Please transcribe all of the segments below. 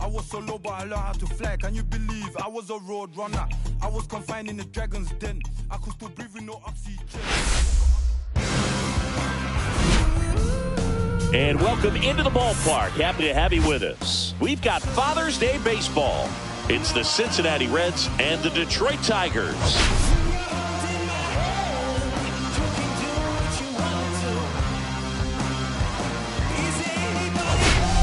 I was so low, but I learned how to fly. Can you believe I was a road runner? I was confined in the dragon's den. I could still breathe with no oxygen. And welcome into the ballpark. Happy to have you with us. We've got Father's Day baseball. It's the Cincinnati Reds and the Detroit Tigers.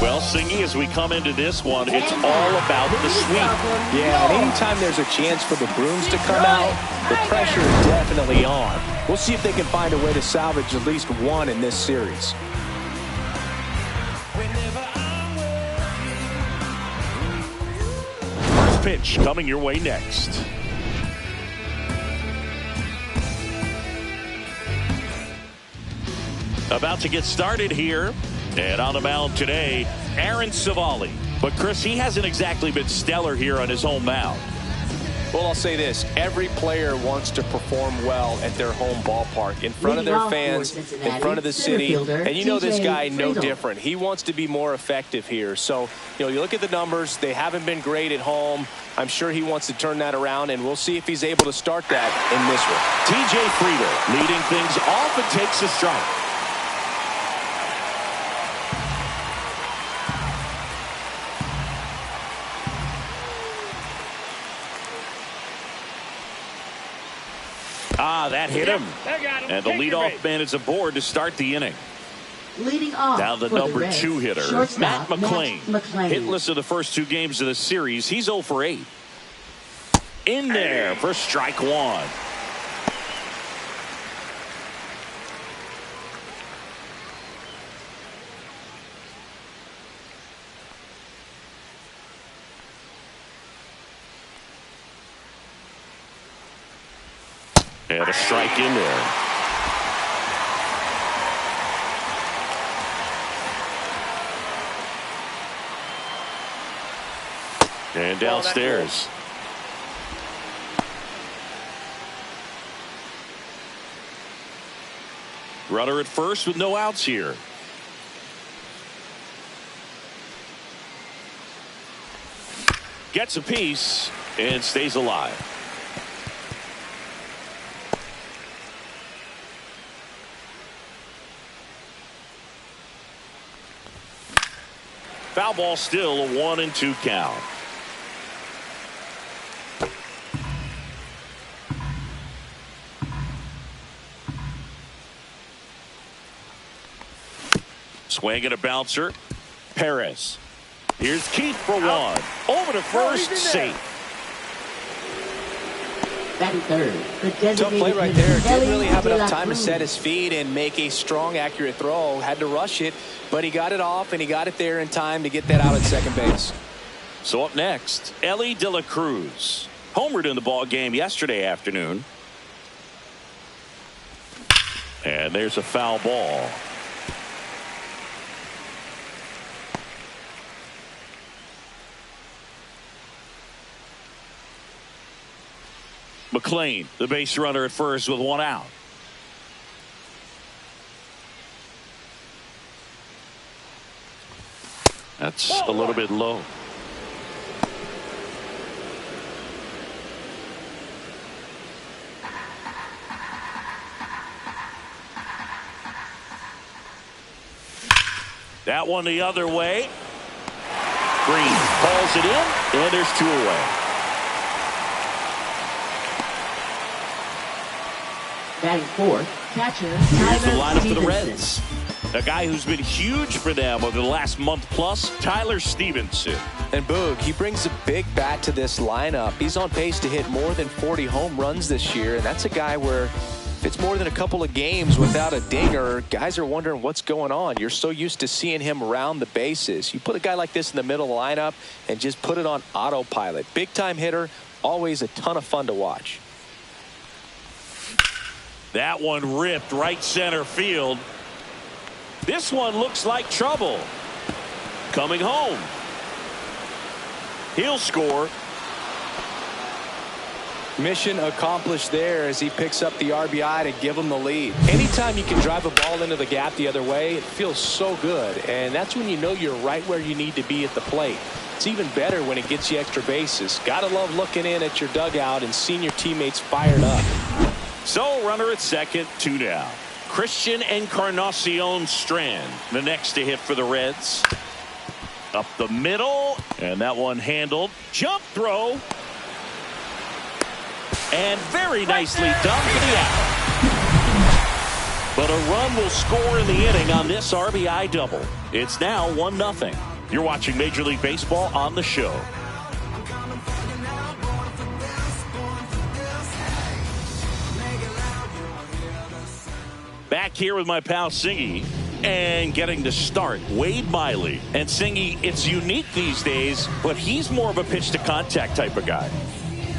Well, Singy, as we come into this one, it's all about the sweep. Yeah, and anytime there's a chance for the Brooms to come out, the pressure is definitely on. We'll see if they can find a way to salvage at least one in this series. First pitch coming your way next. About to get started here. And on the mound today, Aaron Savali. But, Chris, he hasn't exactly been stellar here on his home mound. Well, I'll say this. Every player wants to perform well at their home ballpark, in front of their fans, in front of the city. And you know this guy no different. He wants to be more effective here. So, you look at the numbers. They haven't been great at home. I'm sure he wants to turn that around, and we'll see if he's able to start that in this one. TJ Friedl leading things off and takes a strike. That hit him. And the leadoff man is aboard to start the inning. Leading off now the number 2 hitter, Matt McClain. Hitless in the first 2 games of the series. He's 0 for 8. In there for strike 1. And a strike in there. And downstairs. Runner at first with no outs here. Gets a piece and stays alive. Foul ball, still a 1-2 count. Swing and a bouncer. Perez. Here's Keith for 1. Over to first, safe. Batting third. Tough play right there. Didn't really have enough time to set his feet and make a strong, accurate throw. Had to rush it, but he got it off, and he got it there in time to get that out at second base. So up next, Ellie De La Cruz. Homered in the ball game yesterday afternoon. And there's a foul ball. McClain, the base runner at first with 1 out. That's a little bit low. That one the other way. Green calls it in, and there's 2 away. Batting fourth, catcher. Here's the lineup for the Reds. A guy who's been huge for them over the last month plus, Tyler Stevenson. And Boog, he brings a big bat to this lineup. He's on pace to hit more than 40 home runs this year, and that's a guy where if it's more than a couple of games without a dinger, guys are wondering what's going on. You're so used to seeing him around the bases. You put a guy like this in the middle of the lineup and just put it on autopilot. Big-time hitter, always a ton of fun to watch. That one ripped right center field. This one looks like trouble. Coming home. He'll score. Mission accomplished there as he picks up the RBI to give him the lead. Anytime you can drive a ball into the gap the other way, it feels so good. And that's when you know you're right where you need to be at the plate. It's even better when it gets you extra bases. Gotta love looking in at your dugout and seeing your teammates fired up. So runner at second, 2 down. Christian Encarnacion Strand, the next to hit for the Reds. Up the middle, and that one handled. Jump throw. And very nicely done for the out. But a run will score in the inning on this RBI double. It's now 1-0. You're watching Major League Baseball on the show. Back here with my pal Singy, and getting to start Wade Miley. And Singy, it's unique these days, but he's more of a pitch to contact type of guy.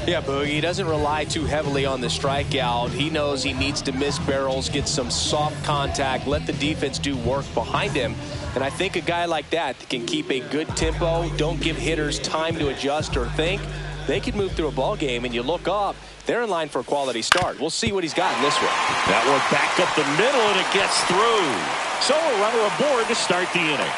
Yeah, Boogie, he doesn't rely too heavily on the strikeout. He knows he needs to miss barrels, get some soft contact, let the defense do work behind him. And I think a guy like that can keep a good tempo, don't give hitters time to adjust or think. They can move through a ball game, and you look up, they're in line for a quality start. We'll see what he's got in this one. That one back up the middle, and it gets through. So a runner aboard to start the inning.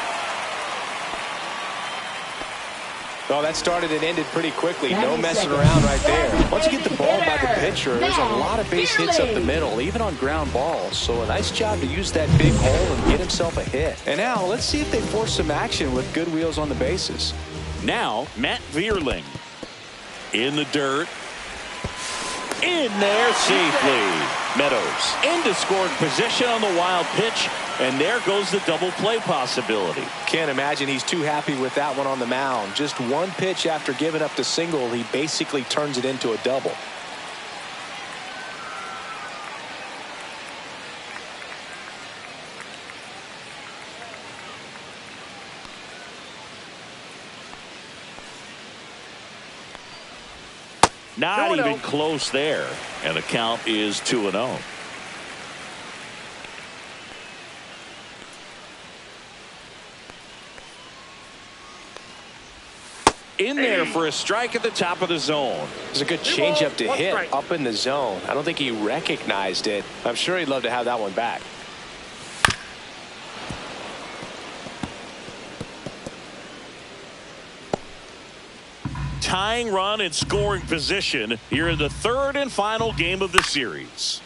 Oh, that started and ended pretty quickly. No messing around right there. Once you get the ball by the pitcher, there's a lot of base hits up the middle, even on ground balls. So a nice job to use that big hole and get himself a hit. And now let's see if they force some action with good wheels on the bases. Now Matt Vierling in the dirt. In there safely. Meadows into scoring position on the wild pitch, and there goes the double play possibility. Can't imagine he's too happy with that one on the mound. Just one pitch after giving up the single, he basically turns it into a double. Not even close there. And the count is 2-0. In there for a strike at the top of the zone. There's a good changeup to hit up in the zone. I don't think he recognized it. I'm sure he'd love to have that one back. Tying run in scoring position here in the third and final game of the series.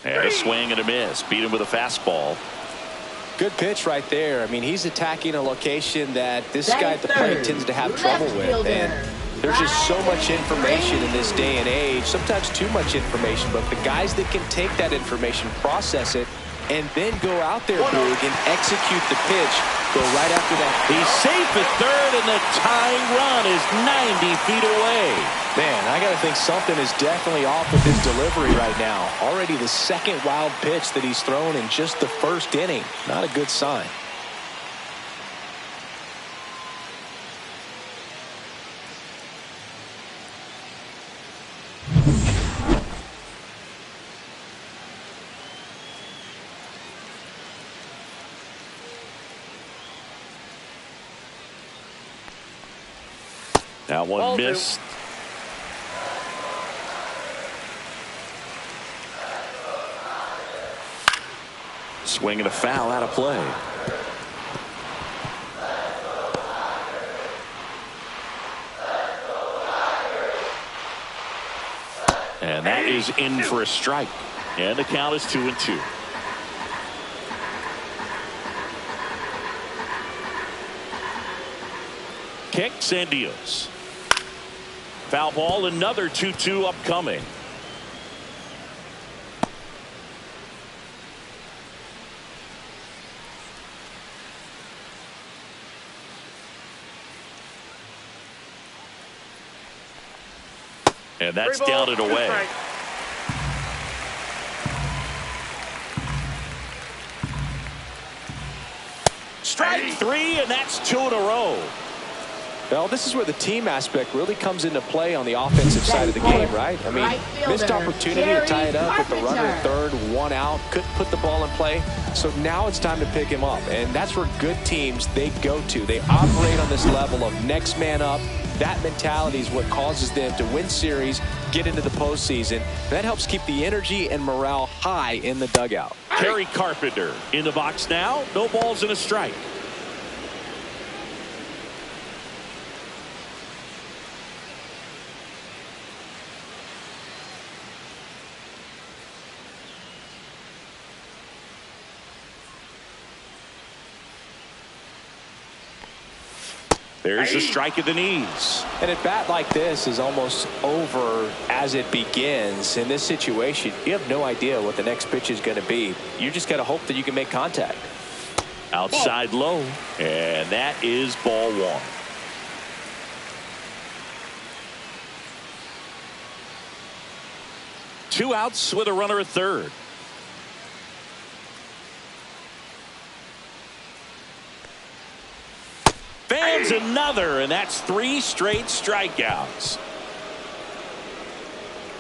And a swing and a miss. Beat him with a fastball. Good pitch right there. I mean, he's attacking a location that this guy at the plate tends to have trouble with. And there's just so much information in this day and age, sometimes too much information, but the guys that can take that information, process it, and then go out there, Boog, and execute the pitch, go right after that. He's safe at third, and the tying run is 90 feet away. Man, I got to think something is definitely off with his delivery right now. Already the second wild pitch that he's thrown in just the first inning. Not a good sign. That one missed. Swing and a foul out of play. And that is in for a strike. And the count is 2-2. kicks and deals. Foul ball, another 2-2 upcoming. And that's down and away. Strike three, and that's 2 in a row. Well, this is where the team aspect really comes into play on the offensive side of the game, right? I mean, missed opportunity to tie it up with the runner at third, 1 out, couldn't put the ball in play. So now it's time to pick him up, and that's where good teams, they go to. They operate on this level of next man up. That mentality is what causes them to win series, get into the postseason. That helps keep the energy and morale high in the dugout. Terry Carpenter in the box now. No balls and a strike. There's a strike at the knees. And a bat like this is almost over as it begins. In this situation, you have no idea what the next pitch is going to be. You just got to hope that you can make contact. Outside low, and that is ball 1. Two outs with a runner at third. Fans another, and that's 3 straight strikeouts.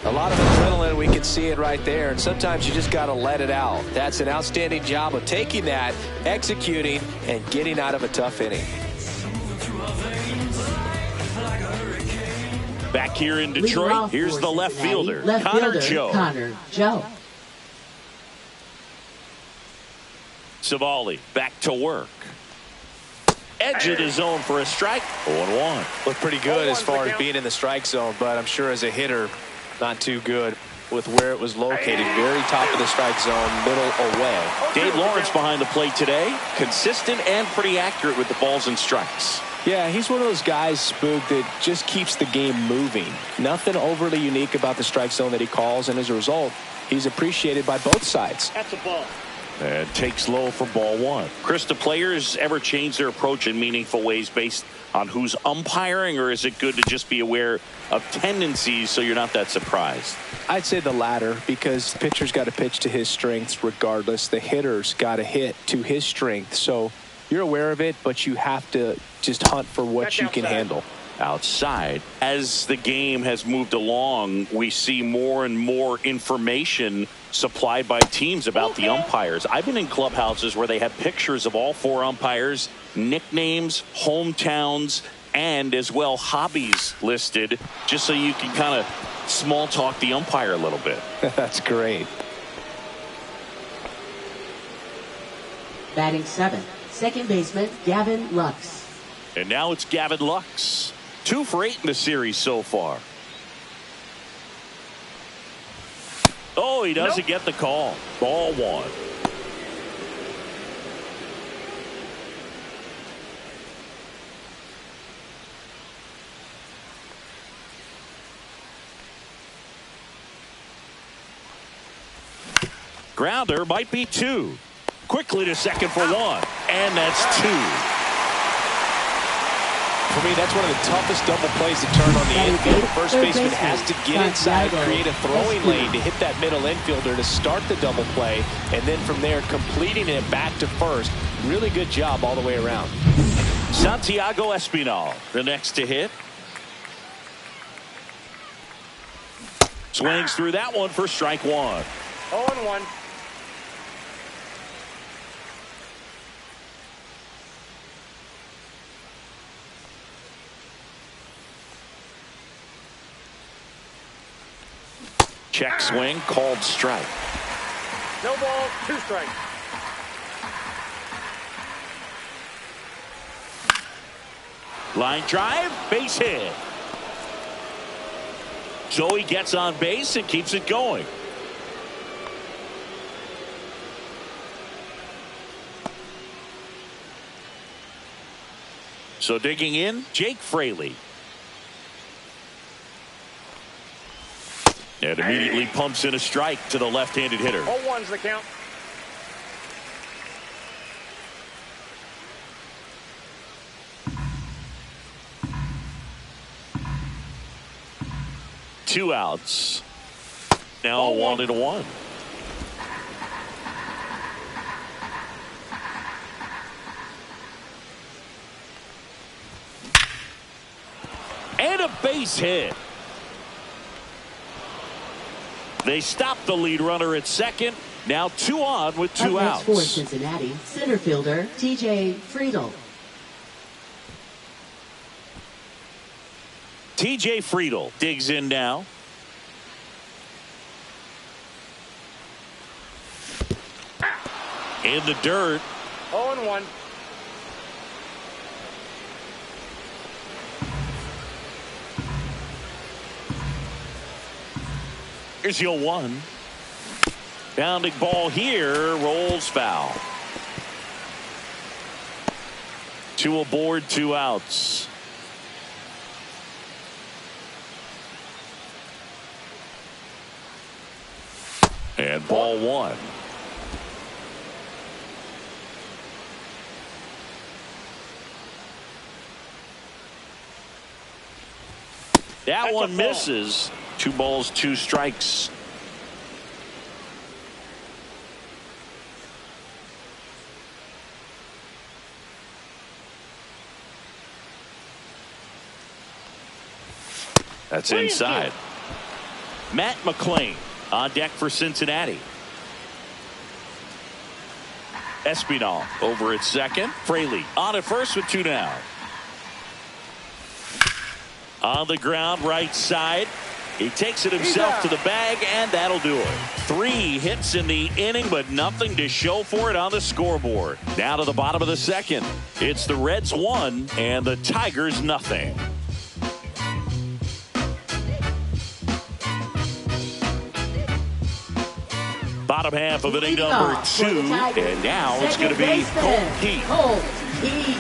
A lot of adrenaline, we can see it right there, and sometimes you just got to let it out. That's an outstanding job of taking that, executing, and getting out of a tough inning. Back here in Detroit, here's the left fielder, Connor Joe. Savali back to work. Edge of the zone for a strike. 0-1. Looked pretty good as far as being in the strike zone, but I'm sure as a hitter, not too good with where it was located. Very top of the strike zone, middle away. Dave Lawrence behind the plate today. Consistent and pretty accurate with the balls and strikes. Yeah, he's one of those guys, Spook, that just keeps the game moving. Nothing overly unique about the strike zone that he calls, and as a result, he's appreciated by both sides. That's a ball. And takes low for ball 1. Chris, do players ever change their approach in meaningful ways based on who's umpiring, or is it good to just be aware of tendencies so you're not that surprised? I'd say the latter, because the pitcher's got to pitch to his strengths regardless. The hitter's got to hit to his strength. So you're aware of it, but you have to just hunt for what you can handle. Outside. As the game has moved along, we see more and more information supplied by teams about the umpires. I've been in clubhouses where they have pictures of all 4 umpires, nicknames, hometowns, and as well hobbies listed, just so you can kind of small talk the umpire a little bit. That's great. Batting 7th, second baseman Gavin Lux. And now it's Gavin Lux. 2 for 8 in the series so far. Oh, he doesn't get the call. Ball 1. Grounder might be 2. Quickly to second for 1. And that's 2. For me, that's one of the toughest double plays to turn on the infield. The first baseman has to get inside, create a throwing lane to hit that middle infielder to start the double play, and then from there completing it back to first. Really good job all the way around. Santiago Espinal, the next to hit. Swings through that one for strike 1. 0-1. Check swing, called strike. No ball, 2 strikes. Line drive, base hit. Joey gets on base and keeps it going. So digging in, Jake Fraley. And immediately pumps in a strike to the left-handed hitter. 0-1's the count. Two outs. Now 1-1. And a base hit. They stop the lead runner at second. Now 2 on with 2 outs. For Cincinnati, center fielder TJ Friedel. TJ Friedel digs in now. In the dirt. 0-1. Here's 0-1. Bounding ball here, rolls foul. 2 aboard, 2 outs. And ball 1. That one misses. 2 balls, 2 strikes. That's inside. Matt McClain on deck for Cincinnati. Espinal over at second. Fraley on at first with 2 down. On the ground, right side. He takes it himself to the bag, and that'll do it. 3 hits in the inning, but nothing to show for it on the scoreboard. Now to the bottom of the second. It's the Reds 1 and the Tigers nothing. Bottom half of inning number 2, and now it's going to be Cole Pete. Cole Pete.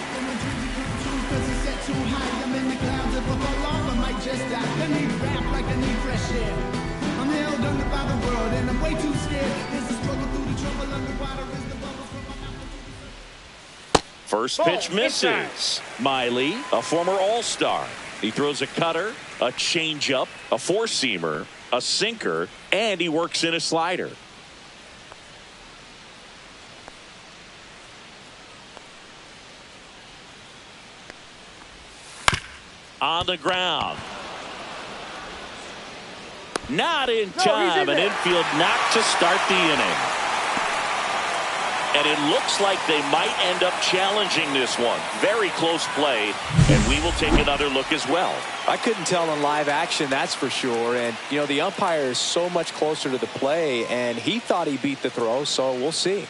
First pitch misses. Miley, a former All-Star. He throws a cutter, a changeup, a four-seamer, a sinker, and he works in a slider. On the ground. Not in time. An infield knock to start the inning. And it looks like they might end up challenging this one. Very close play, and we will take another look as well. I couldn't tell in live action, that's for sure. And, you know, the umpire is so much closer to the play, and he thought he beat the throw, so we'll see.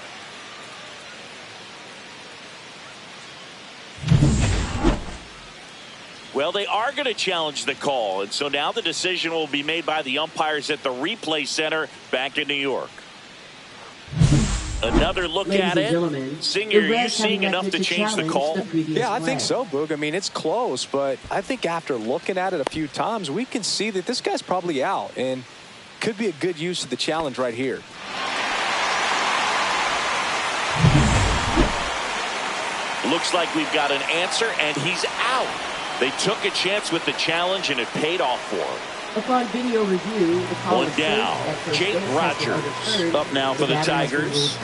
Well, they are going to challenge the call, and so now the decision will be made by the umpires at the replay center back in New York. Another look at it. Singer, are you seeing enough to change the call? Yeah, I think so, Boog. I mean, it's close, but I think after looking at it a few times, we can see that this guy's probably out, and could be a good use of the challenge right here. Looks like we've got an answer, and he's out. They took a chance with the challenge, and it paid off for him. Upon video review, the call one down. Jake Rogers up now for the Tigers.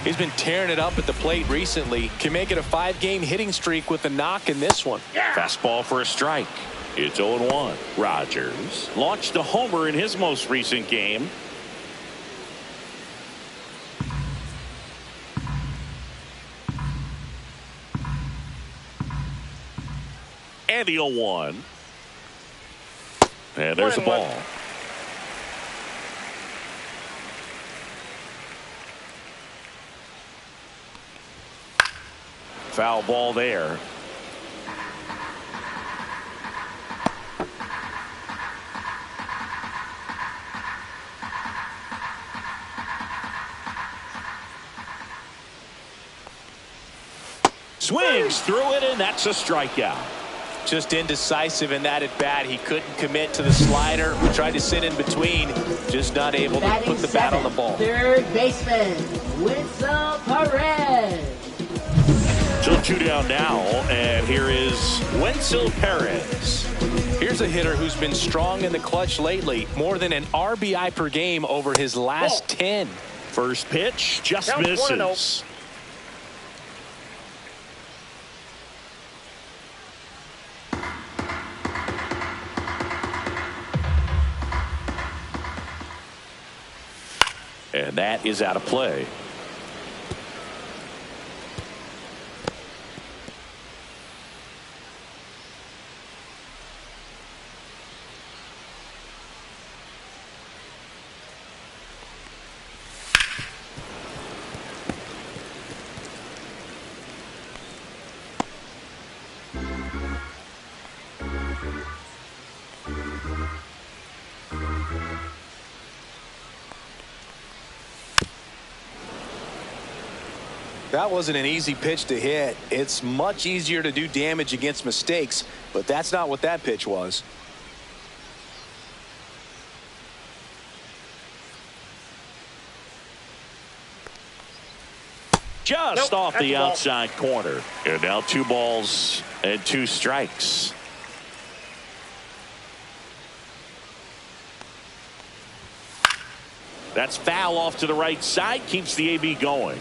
He's been tearing it up at the plate recently. Can make it a 5-game hitting streak with a knock in this one. Fastball for a strike. It's 0-1. Rogers launched a homer in his most recent game. And the 0-1. And there's the ball. Foul ball there. Swings through it, and that's a strikeout. Just indecisive in that at bat. He couldn't commit to the slider. Tried to sit in between. Just not able to Batting put the bat on the ball. Third baseman, Winsel Perez. So 2 down now, and here is Wenzel Perez. Here's a hitter who's been strong in the clutch lately. More than an RBI per game over his last 10. First pitch just Count 1-0. misses. And that is out of play. That wasn't an easy pitch to hit. It's much easier to do damage against mistakes, but that's not what that pitch was. Just off that's the a ball. outside corner. And now 2 balls and 2 strikes. That's foul off to the right side. Keeps the AB going.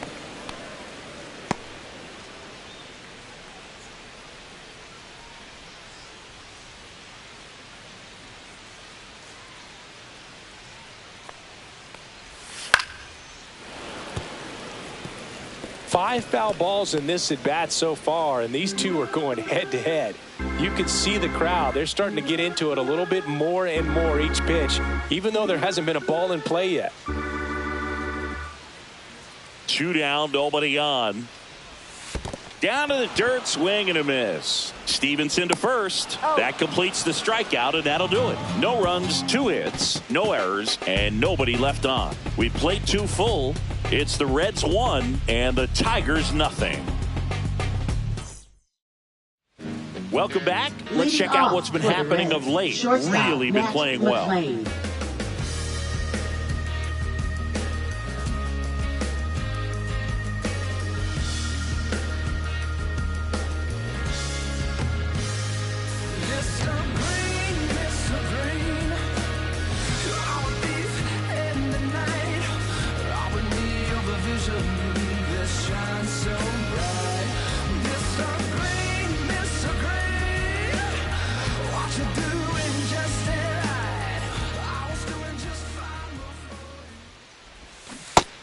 Five foul balls in this at bat so far, and these two are going head to head. You can see the crowd. They're starting to get into it a little bit more and more each pitch, even though there hasn't been a ball in play yet. 2 down, nobody on. Down to the dirt, swing and a miss. Stevenson to first. That completes the strikeout, and that'll do it. No runs, 2 hits, no errors, and nobody left on. We played 2 full. It's the Reds 1 and the Tigers nothing. Welcome back. Let's check out what's been happening of late. Really been playing well.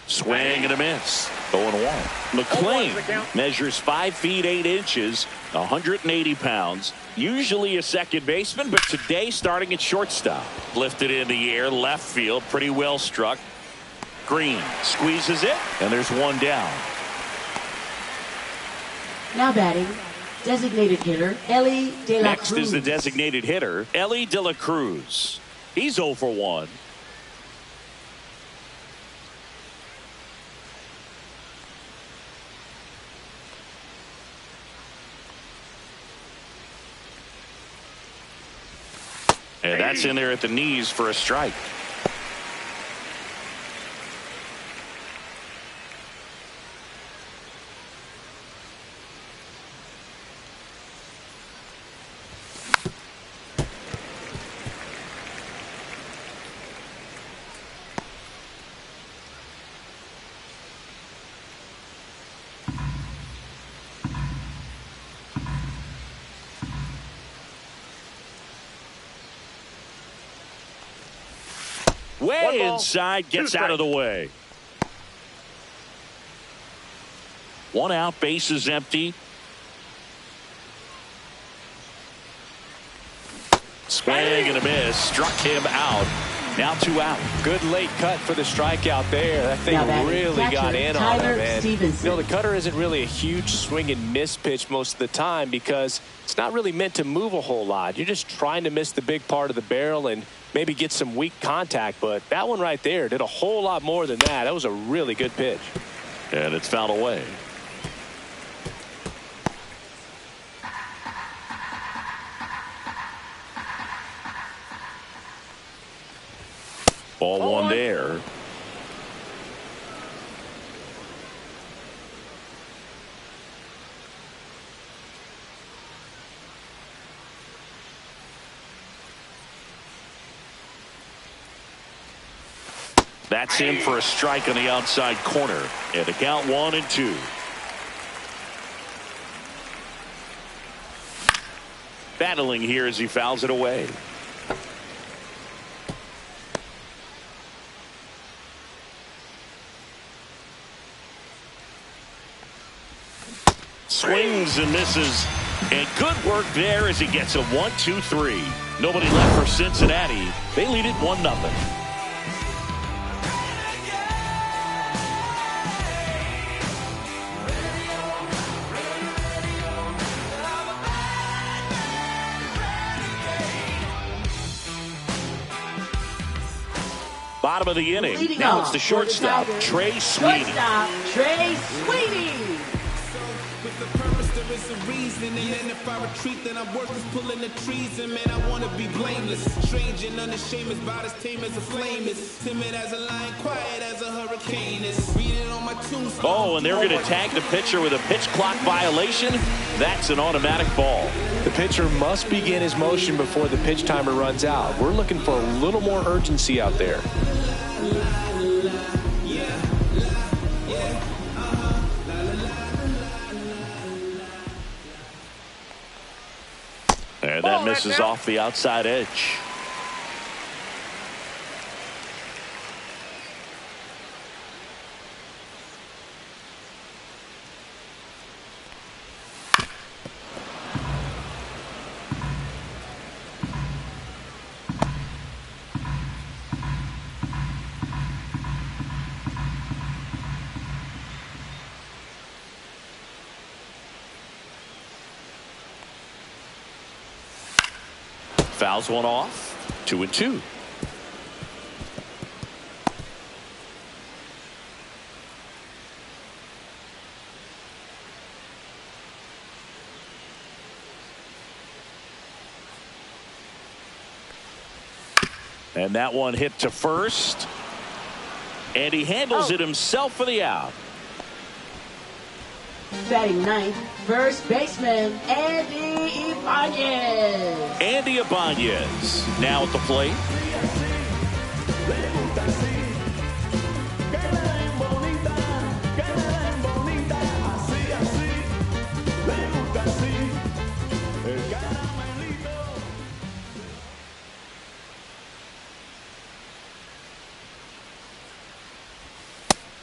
Swing and a miss. 0-1. McLean measures 5 feet 8 inches, 180 pounds. Usually a second baseman, but today starting at shortstop. Lifted in the air, left field, pretty well struck. Green squeezes it, and there's 1 down. Now batting, designated hitter, Ellie De La Next Cruz. is the designated hitter, Ellie De La Cruz. He's 0 for 1. And that's in there at the knees for a strike. Way inside, gets out of the way. 1 out, base is empty. Swing and a miss, struck him out. Now 2 out. Good late cut for the strikeout there. That thing really got in on him, man. You know, the cutter isn't really a huge swing and miss pitch most of the time because it's not really meant to move a whole lot. You're just trying to miss the big part of the barrel and maybe get some weak contact, but that one right there did a whole lot more than that. That was a really good pitch. And it's fouled away. Ball one there. That's in for a strike on the outside corner. And the count 1-2. Battling here as he fouls it away. Swings and misses. And good work there as he gets a 1-2-3. Nobody left for Cincinnati. They lead it 1-0. Bottom of the inning. Leading Now off it's the for the shortstop, Tigers, Trey Sweeney. Shortstop, Trey Sweeney. With the purpose, there is a reason. And then if I retreat, then I'm worth pulling the trees. And man, I want to be blameless. Strange and unashamed, is about as tame as a flame is. Timid as a lion, quiet as a hurricane is. Reading on my tombstone. Oh, and they're going to tag the pitcher with a pitch clock violation. That's an automatic ball. The pitcher must begin his motion before the pitch timer runs out. We're looking for a little more urgency out there. And that misses off the outside edge. Fouls one off. 2-2. And that one hit to first. And he handles it himself for the out. Batting ninth, first baseman, Andy Ibanez. Andy Ibanez now at the plate.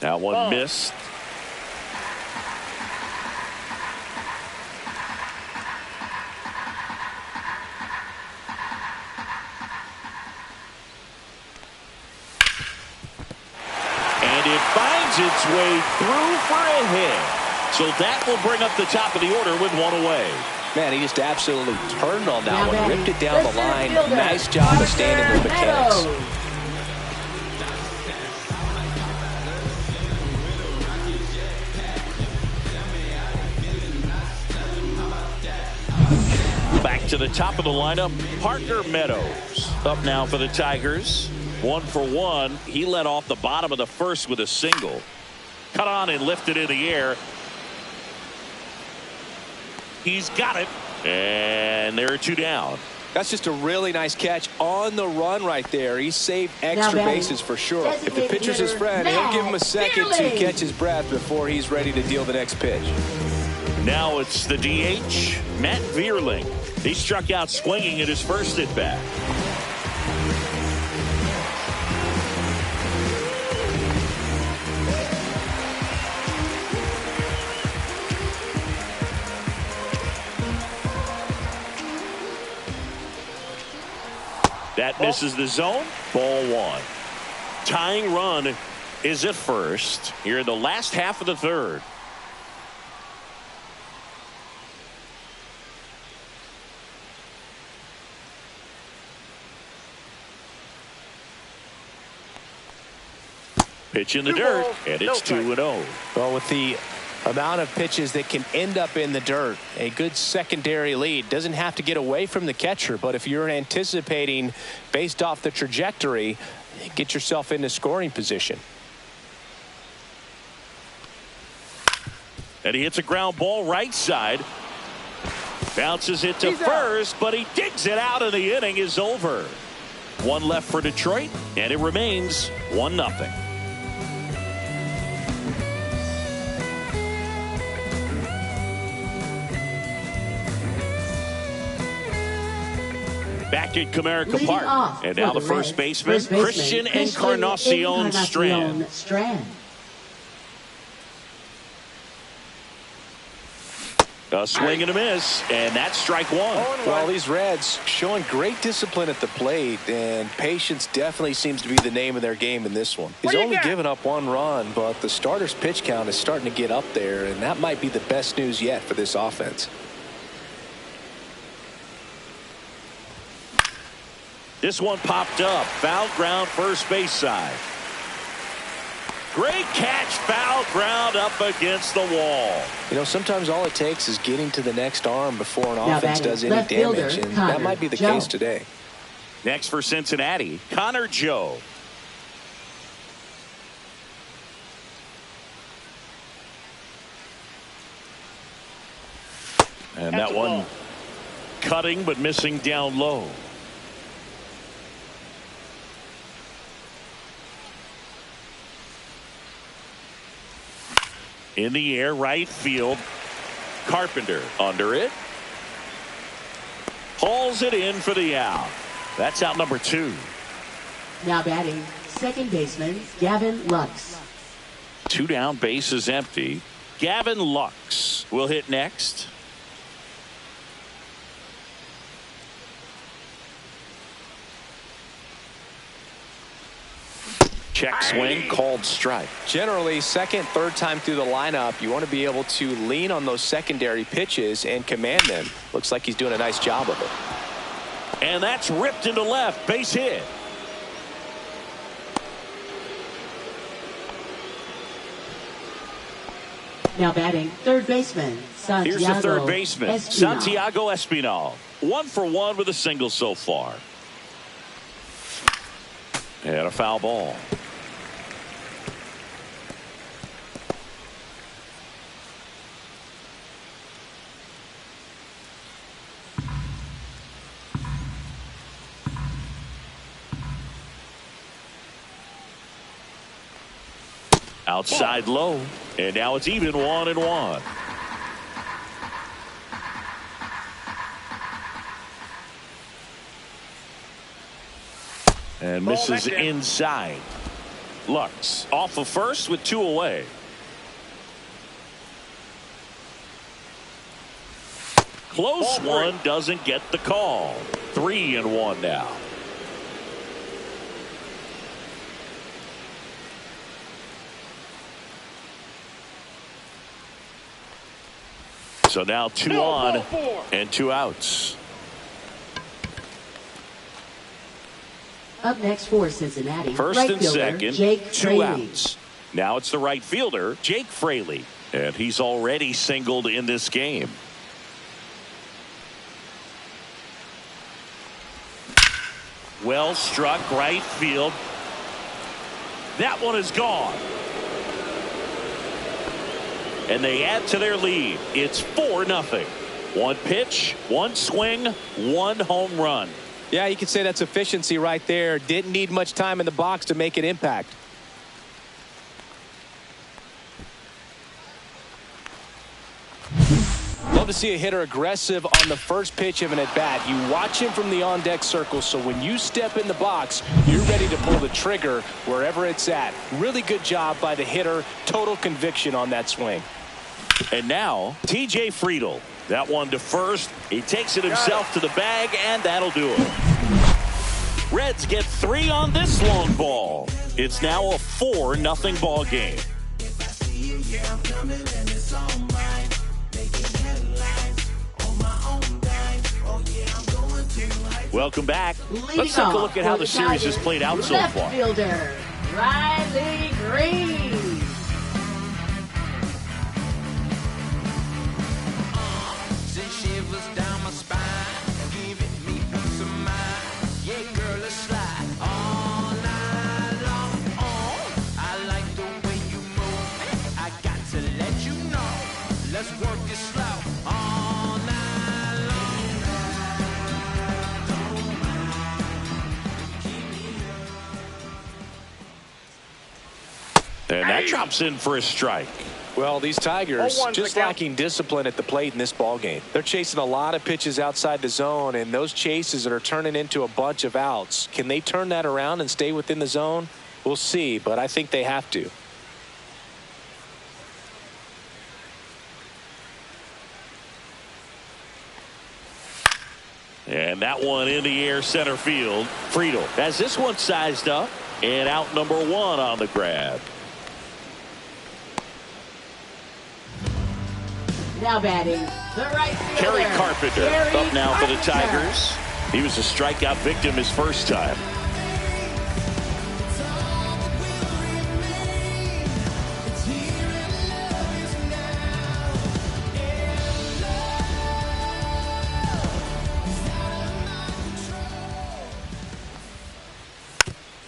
That one missed. Its way through for a hit. So that will bring up the top of the order with one away. Man, he just absolutely turned on that one, ripped it down the line. Nice job of staying in the mechanics. Back to the top of the lineup, Parker Meadows up now for the Tigers. 1 for 1. He led off the bottom of the first with a single. Cut on and lifted in the air. He's got it. And there are 2 down. That's just a really nice catch on the run right there. He saved extra bases for sure. If the pitcher's his friend, he'll give him a second to catch his breath before he's ready to deal the next pitch. Now it's the DH, Matt Vierling. He struck out swinging at his first at bat. That misses the zone. Ball 1. Tying run is at first here in the last half of the third. Pitch in the dirt, and it's 2-0. Well, with the Amount of pitches that can end up in the dirt. A good secondary lead. Doesn't have to get away from the catcher, but if you're anticipating based off the trajectory, get yourself into scoring position. And he hits a ground ball right side. Bounces it to first, but he digs it out, and the inning is over. One left for Detroit, and it remains 1-0. Back at Comerica Park, and now the first baseman, Christian Encarnacion Strand. A swing and a miss, and that's strike one. Well, these Reds showing great discipline at the plate, and patience definitely seems to be the name of their game in this one. He's only given up 1 run, but the starter's pitch count is starting to get up there, and that might be the best news yet for this offense. This one popped up. Foul ground, first base side. Great catch, foul ground up against the wall. You know, sometimes all it takes is getting to the next arm before an offense does any damage, and that might be the case today. Next for Cincinnati, Connor Joe. And that one cutting but missing down low. In the air, right field. Carpenter under it. Hauls it in for the out. That's out number 2. Now batting, second baseman, Gavin Lux. 2 down, base is empty. Gavin Lux will hit next. Check swing, called strike. Generally, second, third time through the lineup, you want to be able to lean on those secondary pitches and command them. Looks like he's doing a nice job of it. And that's ripped into left, base hit. Now batting, third baseman, Santiago. Here's the third baseman, Espinal. Santiago Espinal. 1 for 1 with a single so far. And a foul ball. Outside low, and now it's even 1-1. And misses inside. Lux off of first with 2 away. Close one, doesn't get the call. 3-1 now. So now 2 on and 2 outs. Up next for Cincinnati, First right and fielder, second, Jake 2 Fraley. outs. Now it's the right fielder, Jake Fraley. And he's already singled in this game. Well struck, right field. That one is gone. And they add to their lead. It's 4-0. 1 pitch, 1 swing, 1 home run. Yeah, you could say that's efficiency right there. Didn't need much time in the box to make an impact. Love to see a hitter aggressive on the first pitch of an at-bat. You watch him from the on-deck circle, so when you step in the box, you're ready to pull the trigger wherever it's at. Really good job by the hitter. Total conviction on that swing. And now, TJ Friedl. That one to first. He takes it himself to the bag, and that'll do it. Reds get 3 on this long ball. It's now a 4-0 ball game. Welcome back. Let's take a look at how the series has played out so far. Left fielder, Riley Green. And that drops in for a strike. Well, these Tigers 0-1 just the count. lacking discipline at the plate in this ball game. They're chasing a lot of pitches outside the zone, and those chases that are turning into a bunch of outs. Can they turn that around and stay within the zone? We'll see, but I think they have to. And that one in the air center field. Friedel has this one sized up, and out number 1 on the grab. Now batting, the right fielder, Kerry Carpenter Kerry up now for the Carpenter. Tigers. He was a strikeout victim his first time.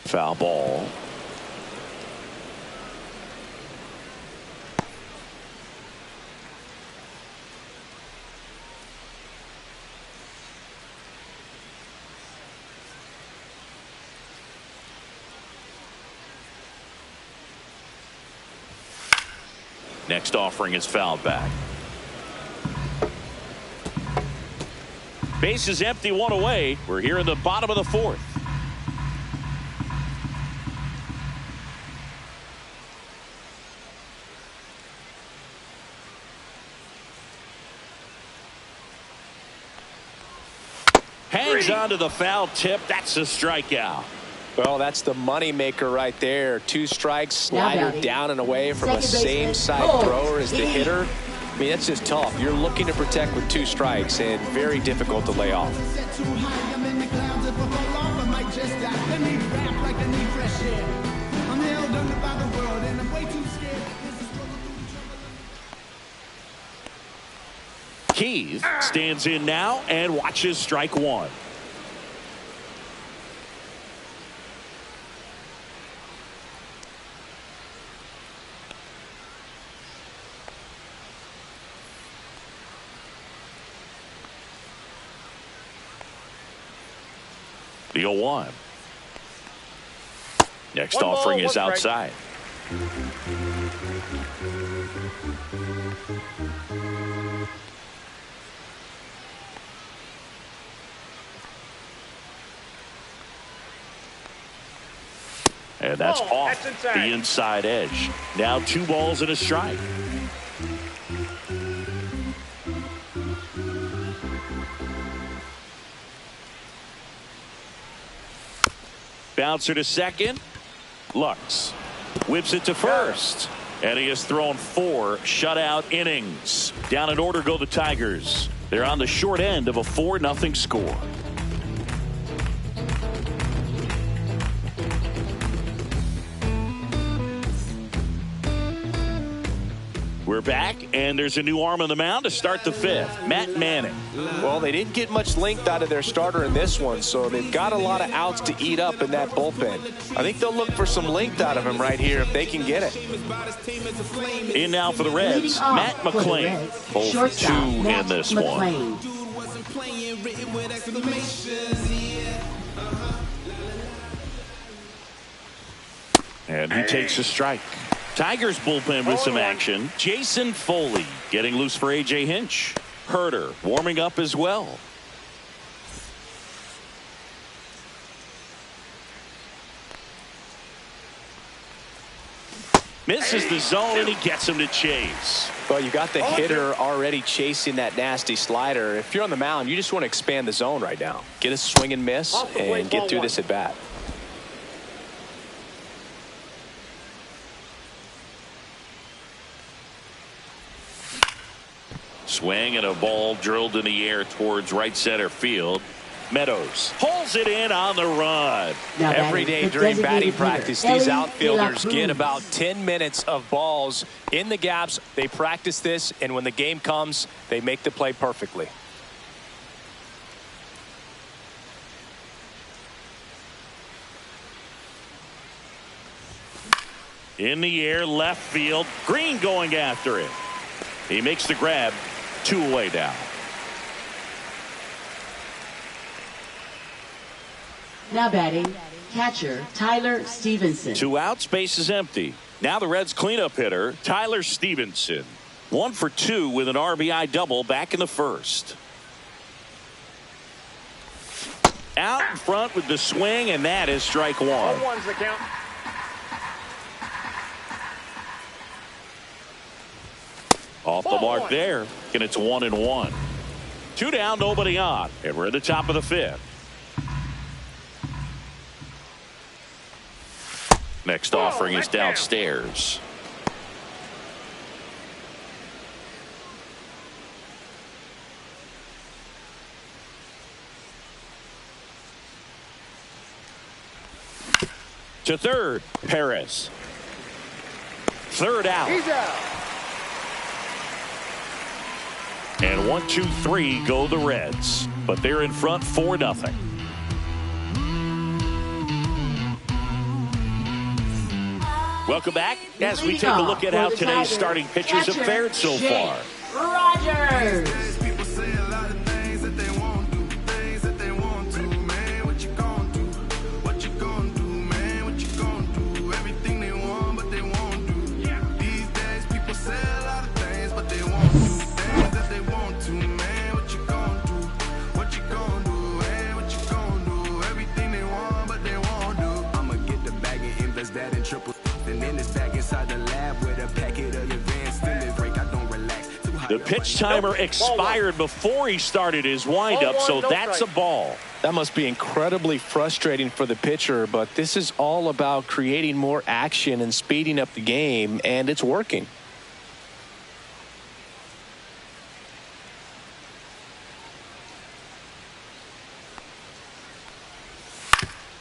Foul ball. Next offering is fouled back. Base is empty, 1 away. We're here in the bottom of the 4th. Hangs on to the foul tip. That's a strikeout. Well, that's the money maker right there. 2 strikes, Now slider batting, down and away from a second baseman, same-side Cole. thrower as the hitter. I mean, that's just tough. You're looking to protect with 2 strikes and very difficult to lay off. Keith stands in now and watches strike 1. The 0-1. Next 1 ball, offering 1 is strike. outside. And that's Ball. off That's inside. the inside edge. Now 2 balls and a strike. Bouncer to second. Lux whips it to first. And he has thrown 4 shutout innings. Down in order go the Tigers. They're on the short end of a 4-0 score. We're back, and there's a new arm on the mound to start the 5th. Matt Manning. Well, they didn't get much length out of their starter in this one, so they've got a lot of outs to eat up in that bullpen. I think they'll look for some length out of him right here if they can get it. In now for the Reds, Leading off Matt for the McClain. Reds, Both shortstop, 2 Matt in this McClain. one. And he takes a strike. Tigers bullpen with some action. Jason Foley getting loose for A.J. Hinch. Herter warming up as well. Misses the zone, and he gets him to chase. Well, you got the hitter already chasing that nasty slider. If you're on the mound, you just want to expand the zone right now. Get a swing and miss and get through this at bat. Swing and a ball drilled in the air towards right center field. Meadows pulls it in on the run. Now Every batting, day the during batting designated practice, hitter, these Ellie outfielders De La get Cruz. about 10 minutes of balls in the gaps. They practice this, and when the game comes, they make the play perfectly. In the air, left field. Green going after it. He makes the grab. 2 away now. Now batting, catcher Tyler Stevenson. 2 outs, base is empty. Now the Reds cleanup hitter, Tyler Stevenson. 1 for 2 with an RBI double back in the first. Out in front with the swing, and that is strike one. 0-1's the count. Off the mark there, and it's 1-1. 2 down, nobody on, and we're at the top of the fifth. Next offering is downstairs. To third, Perez. Third out. He's out. And 1, 2, 3 go the Reds, but they're in front 4-0. Welcome back as we take a look at how today's starting pitchers have fared so far. Rogers. The pitch timer expired before he started his windup, so that's a ball. That must be incredibly frustrating for the pitcher, but this is all about creating more action and speeding up the game, and it's working.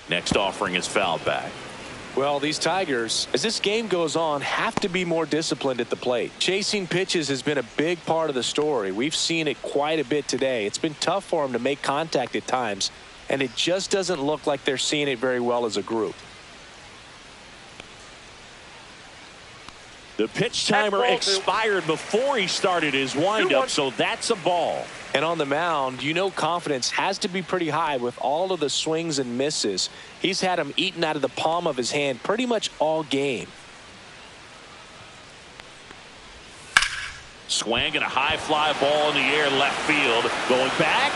Next offering is fouled back. Well, these Tigers, as this game goes on, have to be more disciplined at the plate. Chasing pitches has been a big part of the story. We've seen it quite a bit today. It's been tough for them to make contact at times, and it just doesn't look like they're seeing it very well as a group. The pitch timer expired before he started his windup, so that's a ball. And on the mound, you know confidence has to be pretty high with all of the swings and misses. He's had them eaten out of the palm of his hand pretty much all game. Swing and a high fly ball in the air left field. Going back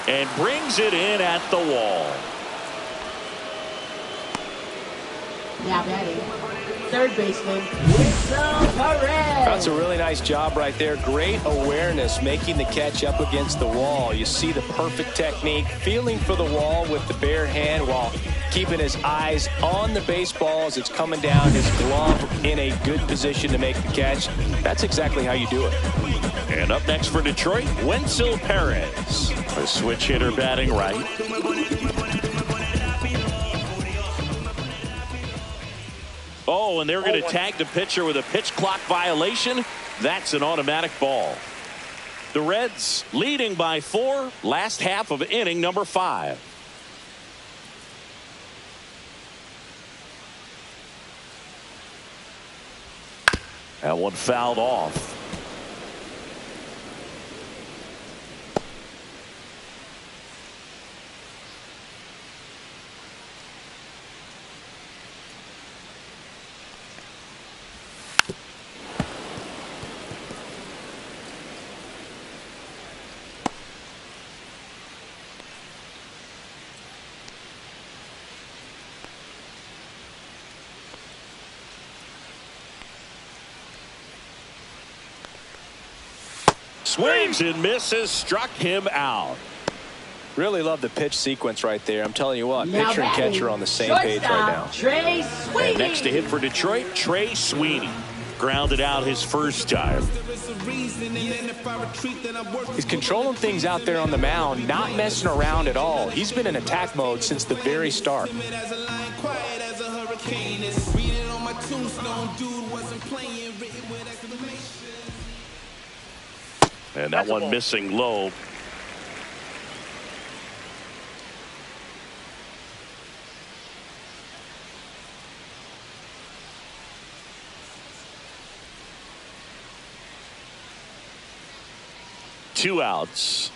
and brings it in at the wall. Now batting, third baseman, Wilson Perez. That's a really nice job right there. Great awareness, making the catch up against the wall. You see the perfect technique, feeling for the wall with the bare hand while keeping his eyes on the baseball as it's coming down, his glove in a good position to make the catch. That's exactly how you do it. And up next for Detroit, Wilson Perez. A switch hitter batting right. Oh, and they're going to tag the pitcher with a pitch clock violation. That's an automatic ball. The Reds leading by 4, last half of inning number 5. That one fouled off. Swings and misses, struck him out. Really love the pitch sequence right there. I'm telling you what, Now pitcher and batting, catcher on the same page right now. Trey Sweeney. And next to hit for Detroit, Trey Sweeney. Grounded out his first time. He's controlling things out there on the mound, not messing around at all. He's been in attack mode since the very start. And that one missing low. Two outs.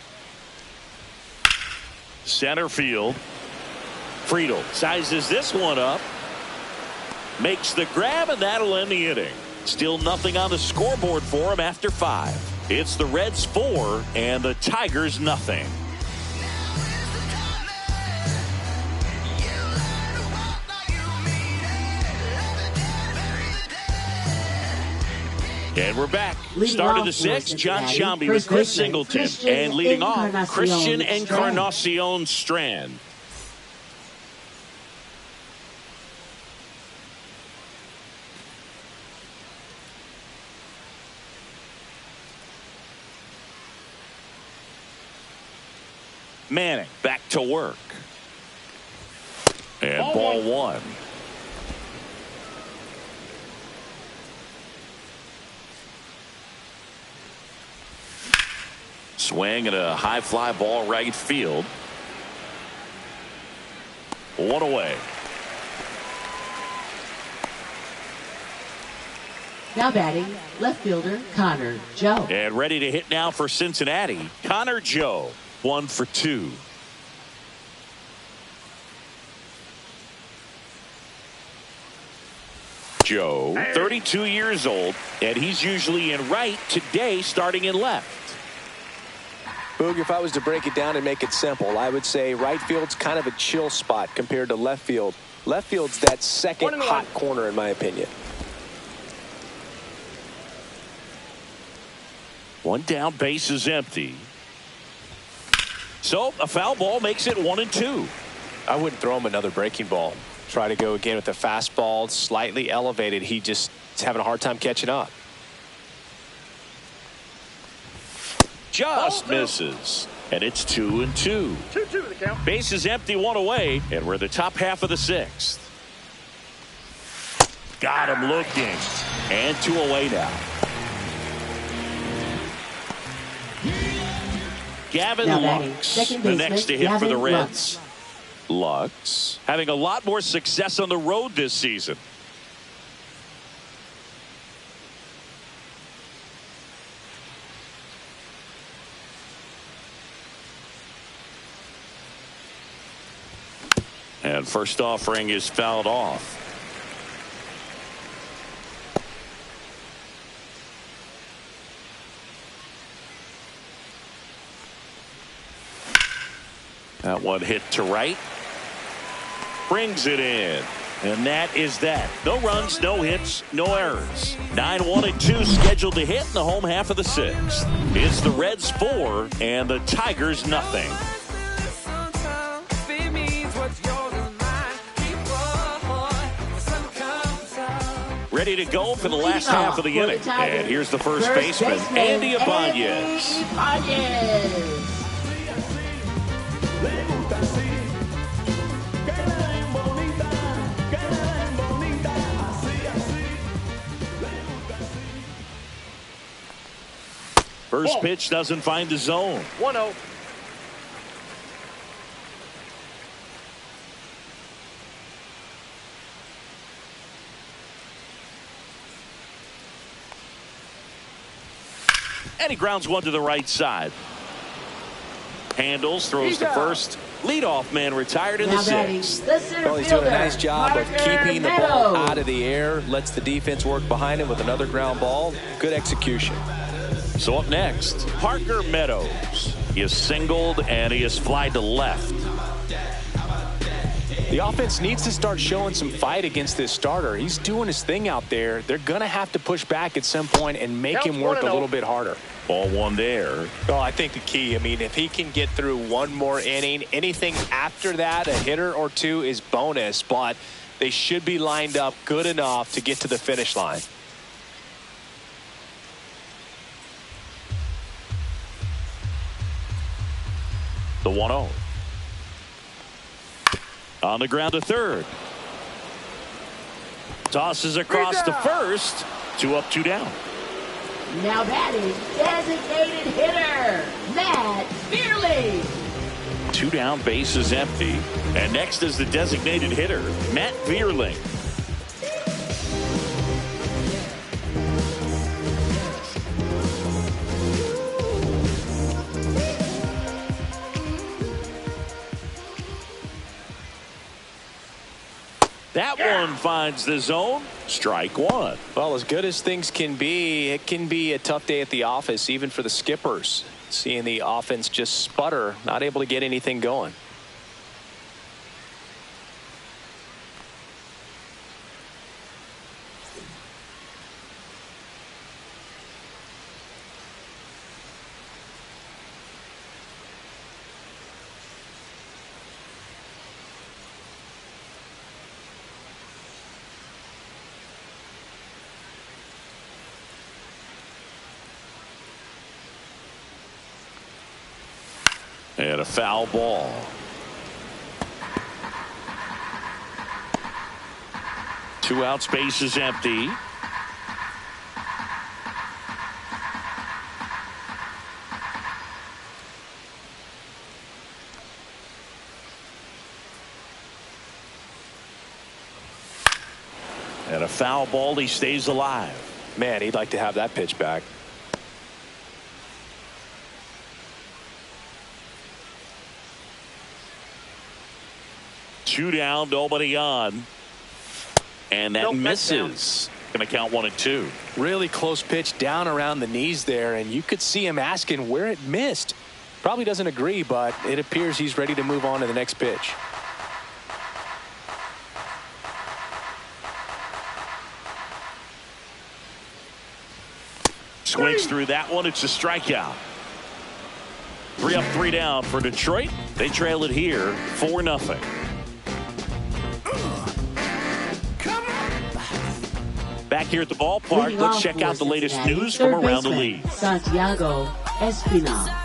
Center field. Friedel sizes this one up. makes the grab, and that'll end the inning. Still nothing on the scoreboard for him after 5. It's the Reds 4 and the Tigers nothing. And we're back. Start of the 6th, John Shambi with Chris Singleton. And leading off, Christian Encarnacion Strand. Manning back to work. And ball 1. Swing and a high fly ball right field. 1 away. Now batting, left fielder Connor Joe. And ready to hit now for Cincinnati, Connor Joe. 1 for 2. Joe, 32 years old, and he's usually in right, today starting in left. Boog, if I was to break it down and make it simple, I would say right field's kind of a chill spot compared to left field. Left field's that second hot corner, in my opinion. 1 down, base is empty. So a foul ball makes it 1 and 2. I wouldn't throw him another breaking ball. Try to go again with the fastball, slightly elevated. He just is having a hard time catching up. Just misses. And it's 2 and 2. 2-2 the count. Base is empty, 1 away, and we're the top half of the 6th. Got him looking. And 2 away now. Gavin Lux, the next to hit for the Reds. Lux having a lot more success on the road this season. And first offering is fouled off. That one hit to right. Brings it in. And that is that. No runs, no hits, no errors. 9-1 and 2 scheduled to hit in the home half of the 6th. It's the Reds 4 and the Tigers nothing. Ready to go for the last half of the inning. And here's the first baseman, Andy Ibanez. First pitch doesn't find the zone. 1-0. And he grounds one to the right side. Handles, throws to first. Leadoff man retired in the 6th. Well, he's doing a nice job of keeping the ball out of the air. Lets the defense work behind him with another ground ball. Good execution. So up next, Parker Meadows. He is singled and he is flied to left. The offense needs to start showing some fight against this starter. He's doing his thing out there. They're going to have to push back at some point and make him work a little bit harder. Ball 1 there. Well, I think the key, I mean, if he can get through one more inning, anything after that, a hitter or two is bonus, but they should be lined up good enough to get to the finish line. The 1-0. On the ground to third. Tosses across to first. 2 up, 2 down. Now batting, designated hitter, Matt Vierling. 2 down, base is empty. And next is the designated hitter, Matt Vierling. That one finds the zone. Strike one. Well, as good as things can be, it can be a tough day at the office, even for the skippers. Seeing the offense just sputter, not able to get anything going. And a foul ball. Two out, space is empty. And a foul ball, he stays alive. Man, he'd like to have that pitch back. Two down, nobody on. And that misses. Going to count 1-2. Really close pitch down around the knees there, and you could see him asking where it missed. Probably doesn't agree, but it appears he's ready to move on to the next pitch. Swings through that one. It's a strikeout. 3 up, 3 down for Detroit. They trail it here 4-0. Back here at the ballpark, let's check out the latest news from around the league. Santiago Espinal.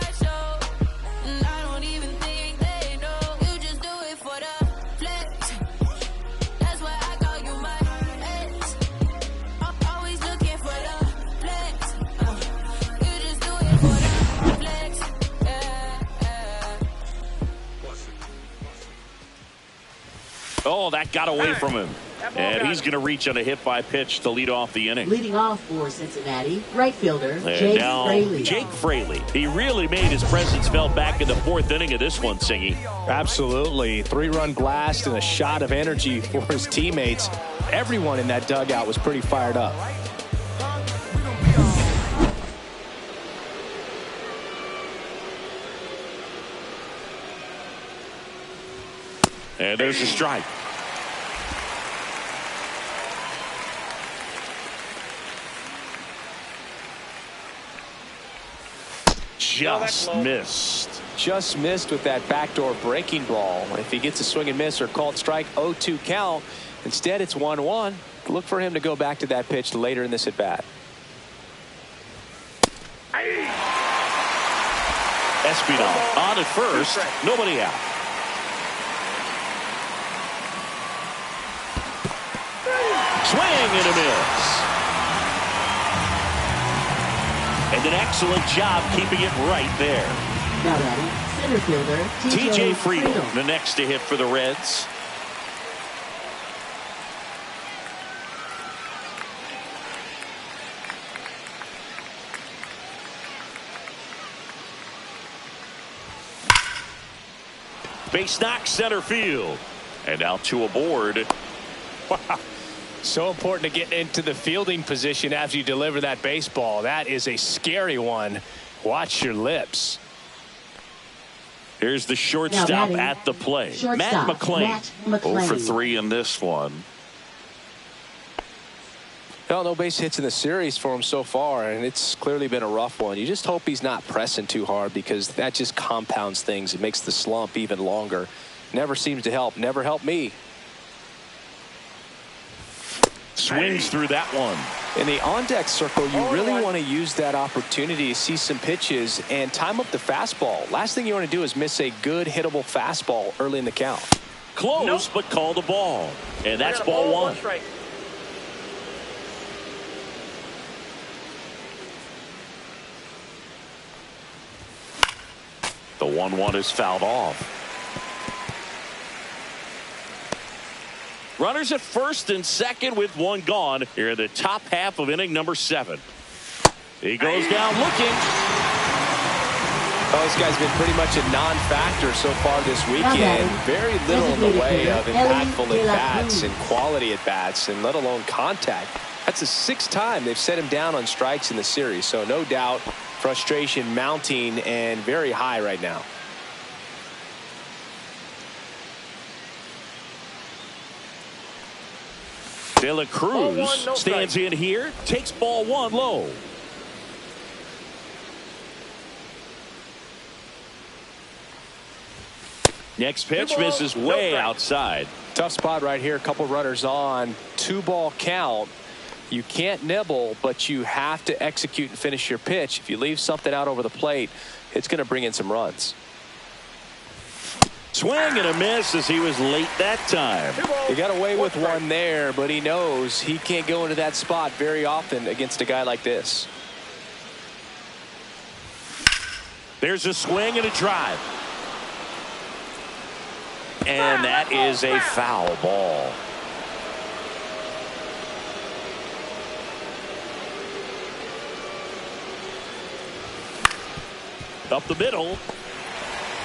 Oh, that got away from him. And he's going to reach on a hit by pitch to lead off the inning. Leading off for Cincinnati, right fielder Jake Fraley. Jake Fraley. He really made his presence felt back in the 4th inning of this one, Singy. Absolutely. 3-run blast and a shot of energy for his teammates. Everyone in that dugout was pretty fired up. And there's a strike. Just missed. Just missed with that backdoor breaking ball. If he gets a swing and miss or called strike, 0-2 count. Instead, it's 1-1. Look for him to go back to that pitch later in this at bat. Espinal on at first. Nobody out. Swing and a miss. And an excellent job keeping it right there. Now batting, center fielder TJ Friedel, the next to hit for the Reds. Base knock, center field. And out to aboard. Wow. So important to get into the fielding position after you deliver that baseball. That is a scary one. Watch your lips. Here's the shortstop at the plate. Matt McClain. 0 for 3 in this one. Well, no base hits in the series for him so far, and it's clearly been a rough one. You just hope he's not pressing too hard, because that just compounds things. It makes the slump even longer. Never seems to help. Never helped me. Swings through that one. In the on-deck circle, you really want to use that opportunity to see some pitches and time up the fastball. Last thing you want to do is miss a good hittable fastball early in the count. Close, but called a ball. And that's ball 1. The 1-1 is fouled off. Runners at first and second with 1 gone here in the top half of inning number 7. He goes down looking. Well, this guy's been pretty much a non-factor so far this weekend. Very little in the way of impactful at-bats and quality at-bats, and let alone contact. That's the 6th time they've set him down on strikes in the series. So no doubt frustration mounting and very high right now. De La Cruz stands in here, takes ball 1 low. Next pitch misses way outside. Tough spot right here. A couple runners on. 2-ball count. You can't nibble, but you have to execute and finish your pitch. If you leave something out over the plate, it's going to bring in some runs. Swing and a miss as he was late that time. He got away with one there, but he knows he can't go into that spot very often against a guy like this. There's a swing and a drive. And that is a foul ball. Up the middle.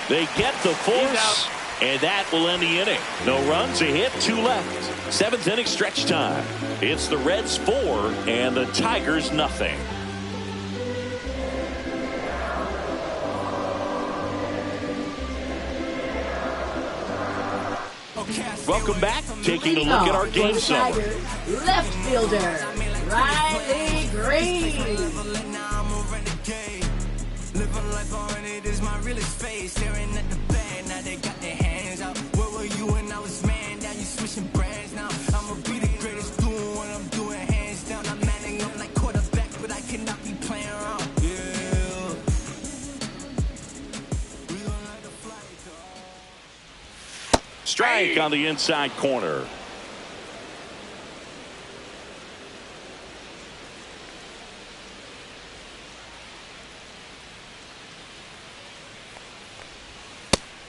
They get the force, and that will end the inning. No runs, a hit, 2 left. 7th inning stretch time. It's the Reds 4 and the Tigers nothing. Welcome back. Taking a look at our game summary. Left fielder, Riley Green. Living life already, this my realest face. Staring at the bag, now they got their hands out. Where were you when I was man? Now you switching brands now. I'ma be the greatest doing what I'm doing, hands down. I'm manning up like quarterback, but I cannot be playing around. Yeah. We gon' let the flight go. Strike on the inside corner.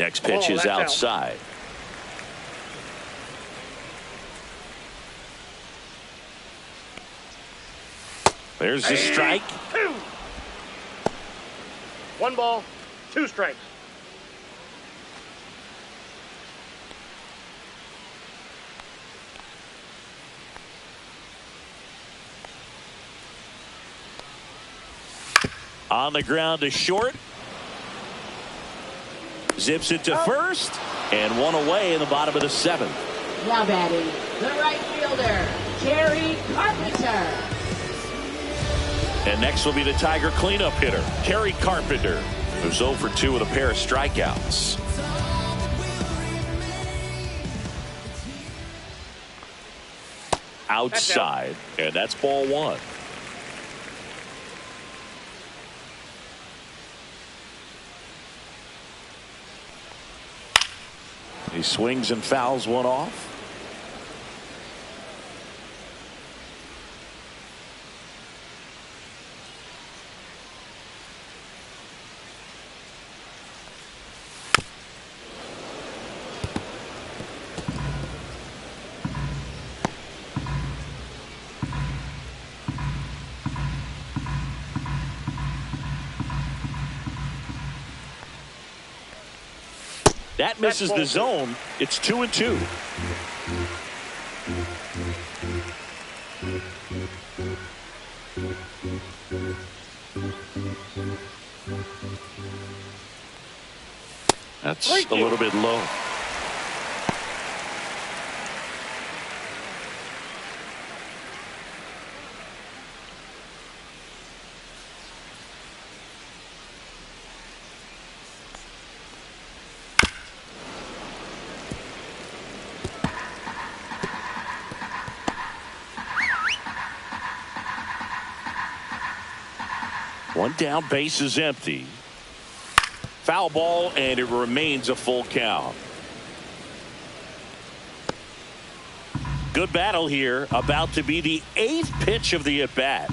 Next pitch is outside. There's the strike. 2. 1 ball, 2 strikes. On the ground to short. Zips it to first, and 1 away in the bottom of the 7th. Now batting, the right fielder, Kerry Carpenter. And next will be the Tiger cleanup hitter, Kerry Carpenter, who's 0 for 2 with a pair of strikeouts. Outside, and that's ball 1. He swings and fouls one off. That misses the zone. It's 2-2. That's a little bit low. One down, base is empty. Foul ball, and it remains a full count. Good battle here. About to be the 8th pitch of the at-bat.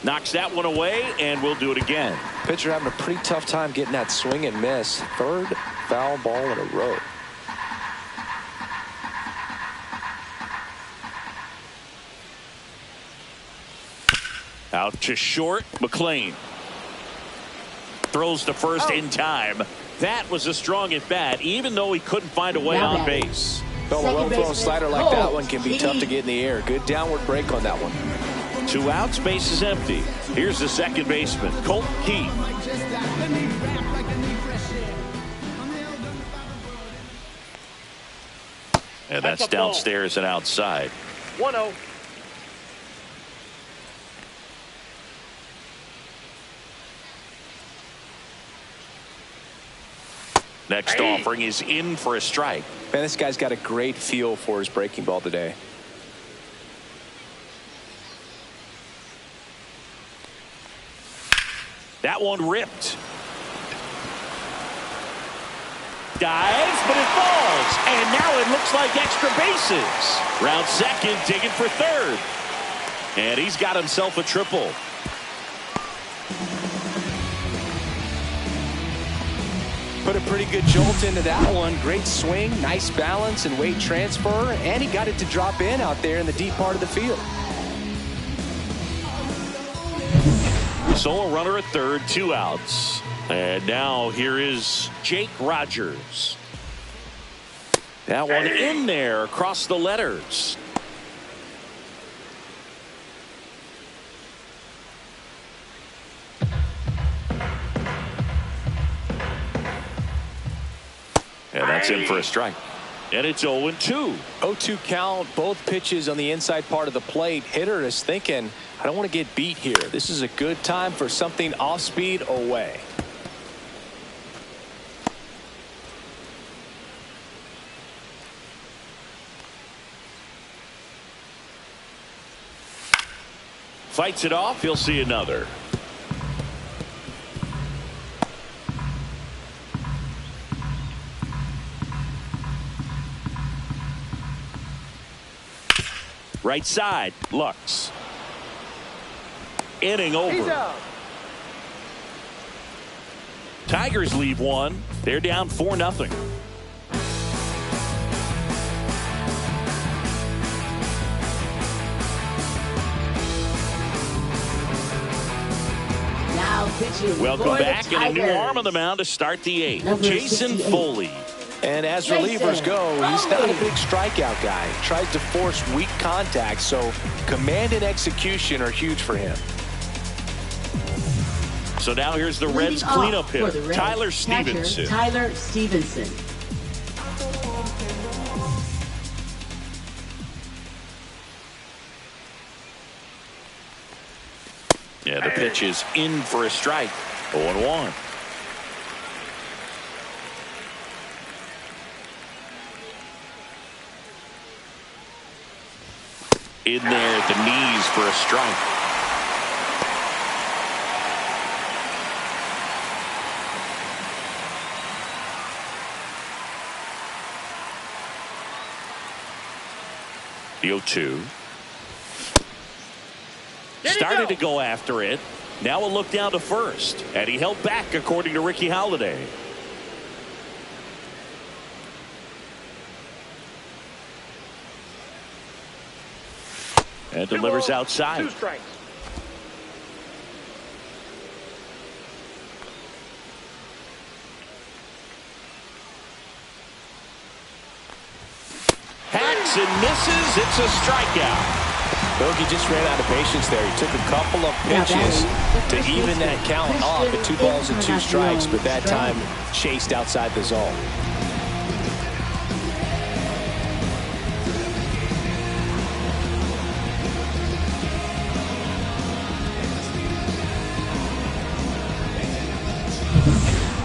Knocks that one away, and we'll do it again. Pitcher having a pretty tough time getting that swing and miss. 3rd foul ball in a row. Out to short. McLean throws to first in time. That was a strong at bat, even though he couldn't find a way on base. Well, a well-thrown slider like that one can be tough to get in the air. Good downward break on that one. 2 outs, base is empty. Here's the second baseman, Colt Keith. And that's downstairs and outside. 1-0. Next offering is in for a strike. Man, this guy's got a great feel for his breaking ball today. That one ripped. Dives, but it falls. And now it looks like extra bases. Round second, digging for third. And he's got himself a triple. Put a pretty good jolt into that one. Great swing, nice balance and weight transfer. And he got it to drop in out there in the deep part of the field. Solo runner at third, 2 outs. And now here is Jake Rogers. That one in there across the letters. And that's in for a strike. And it's 0-2. 0-2 count, both pitches on the inside part of the plate. Hitter is thinking, I don't want to get beat here. This is a good time for something off speed away. Fights it off. He'll see another. Right side, Lux. Inning over. Tigers leave one. They're down 4-0. Now pitching. Welcome back, and a new arm on the mound to start the 8th. Jason Foley. And as relievers go, he's not a big strikeout guy. He tries to force weak contact, so command and execution are huge for him. So now here's the Reds cleanup hitter, Tyler Stevenson. Tyler Stevenson. Yeah, the pitch is in for a strike. 0-1. In there at the knees for a strike. The 0-2. Started to go after it. Now a look down to first. And he held back, according to Ricky Holiday. And delivers outside. 2 strikes. Hacks and misses. It's a strikeout. Bogey just ran out of patience there. He took a couple of pitches to even that count off at 2 balls and 2 strikes, but that time chased outside the zone.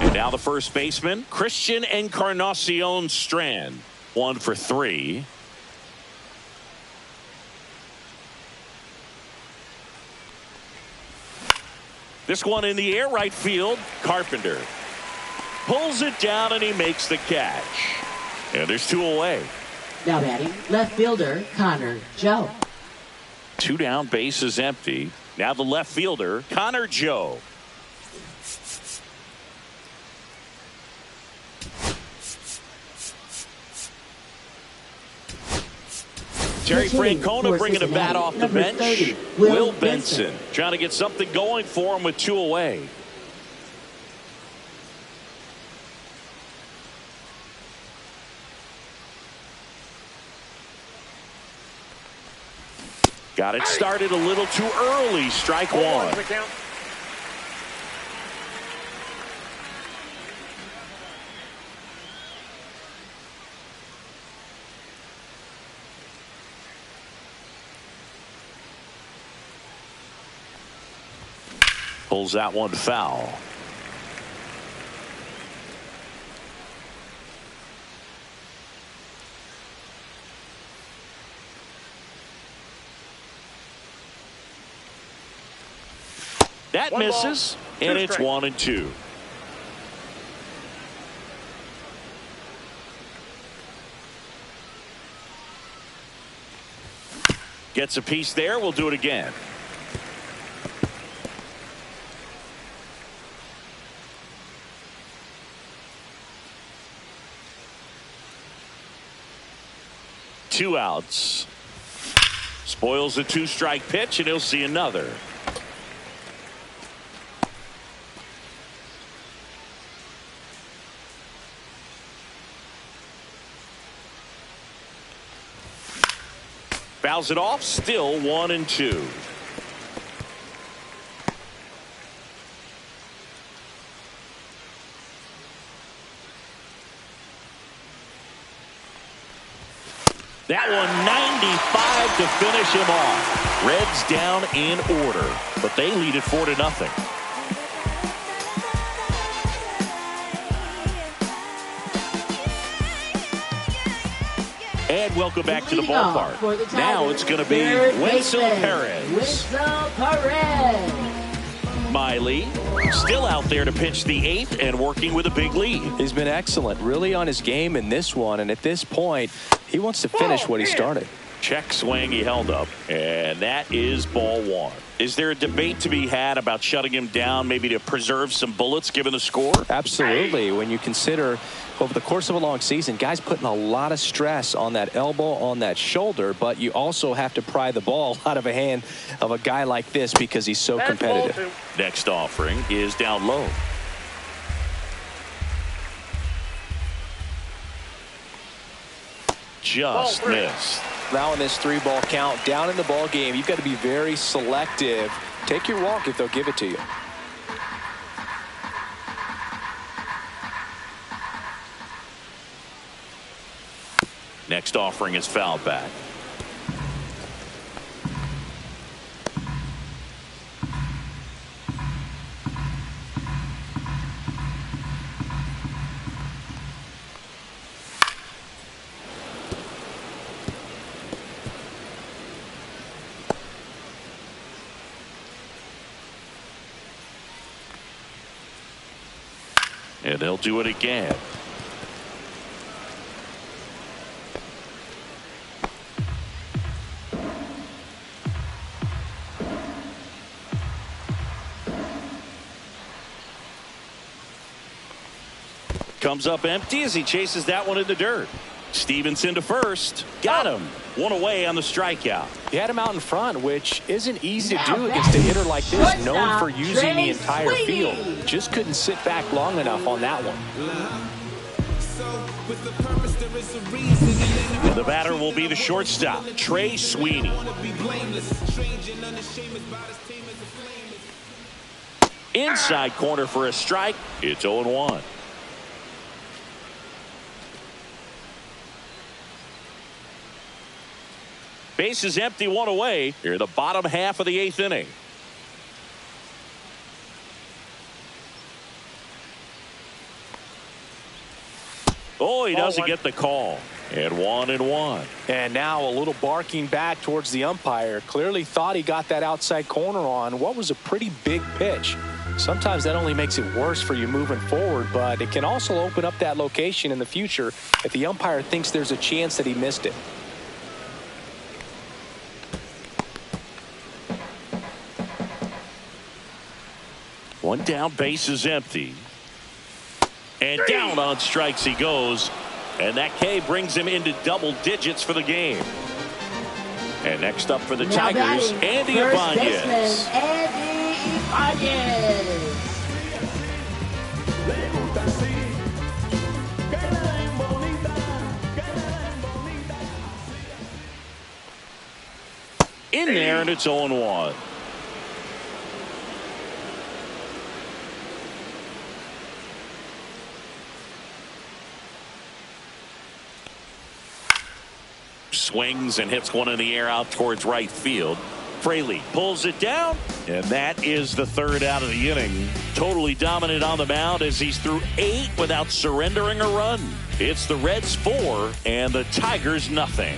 And now the first baseman, Christian Encarnacion Strand. 1 for 3. This one in the air, right field. Carpenter pulls it down and he makes the catch. And there's 2 away. Now batting, left fielder Connor Joe. 2 down, base is empty. Now the left fielder, Connor Joe. Terry Francona bringing a bat off the bench. 30, Will Benson trying to get something going for him with 2 away. Got it started a little too early. Strike one. Pulls that one foul. That misses, and it's 1-2. Gets a piece there. We'll do it again. Two outs. Spoils the 2-strike pitch, and he'll see another. Fouls it off. Still 1-2. That one 95 to finish him off. Reds down in order, but they lead it 4-0. And welcome back to the ballpark. Now it's going to be Wenzel Perez. Miley still out there to pitch the 8th and working with a big lead. He's been excellent, really on his game in this one, and at this point, he wants to finish what he started. Check swing he held up, and that is ball one. Is there a debate to be had about shutting him down, maybe to preserve some bullets given the score? Absolutely. When you consider over the course of a long season, guys putting a lot of stress on that elbow, on that shoulder, but you also have to pry the ball out of a hand of a guy like this because he's so competitive. Next offering is down low. Just missed. Now in this 3-ball count, down in the ball game, you've got to be very selective. Take your walk if they'll give it to you. Next offering is fouled back. And they'll do it again. Comes up empty as he chases that one in the dirt. Stevenson to first. Got him. One away on the strikeout. He had him out in front, which isn't easy to do against a hitter like this, known for using the entire field. Just couldn't sit back long enough on that one. The batter will be the shortstop, Trey Sweeney. Inside corner for a strike. It's 0-1. Base is empty, one away. Here in the bottom half of the 8th inning. Oh, he doesn't get the call. And 1-1. And now a little barking back towards the umpire. Clearly thought he got that outside corner on what was a pretty big pitch. Sometimes that only makes it worse for you moving forward, but it can also open up that location in the future if the umpire thinks there's a chance that he missed it. One down, base is empty. And down on strikes he goes. And that K brings him into double digits for the game. And next up for the Now Tigers, batting, Andy first Ibanez. baseman, Andy Ibanez. In there, and it's 0-1. Swings and hits one in the air out towards right field. Fraley pulls it down, and that is the third out of the inning. Totally dominant on the mound as he's through 8 without surrendering a run. It's the Reds 4 and the Tigers nothing.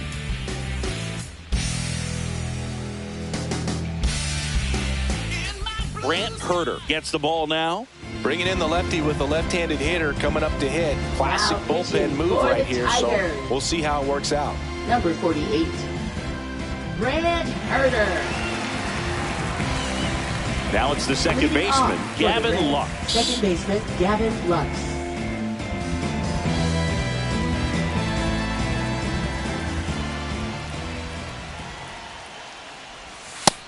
Brant Herter gets the ball now. Bringing in the lefty with the left-handed hitter coming up to hit. Classic bullpen move right here, so we'll see how it works out. Number 48, Brant Herter. Now it's the second baseman, Gavin Lux. Second baseman, Gavin Lux.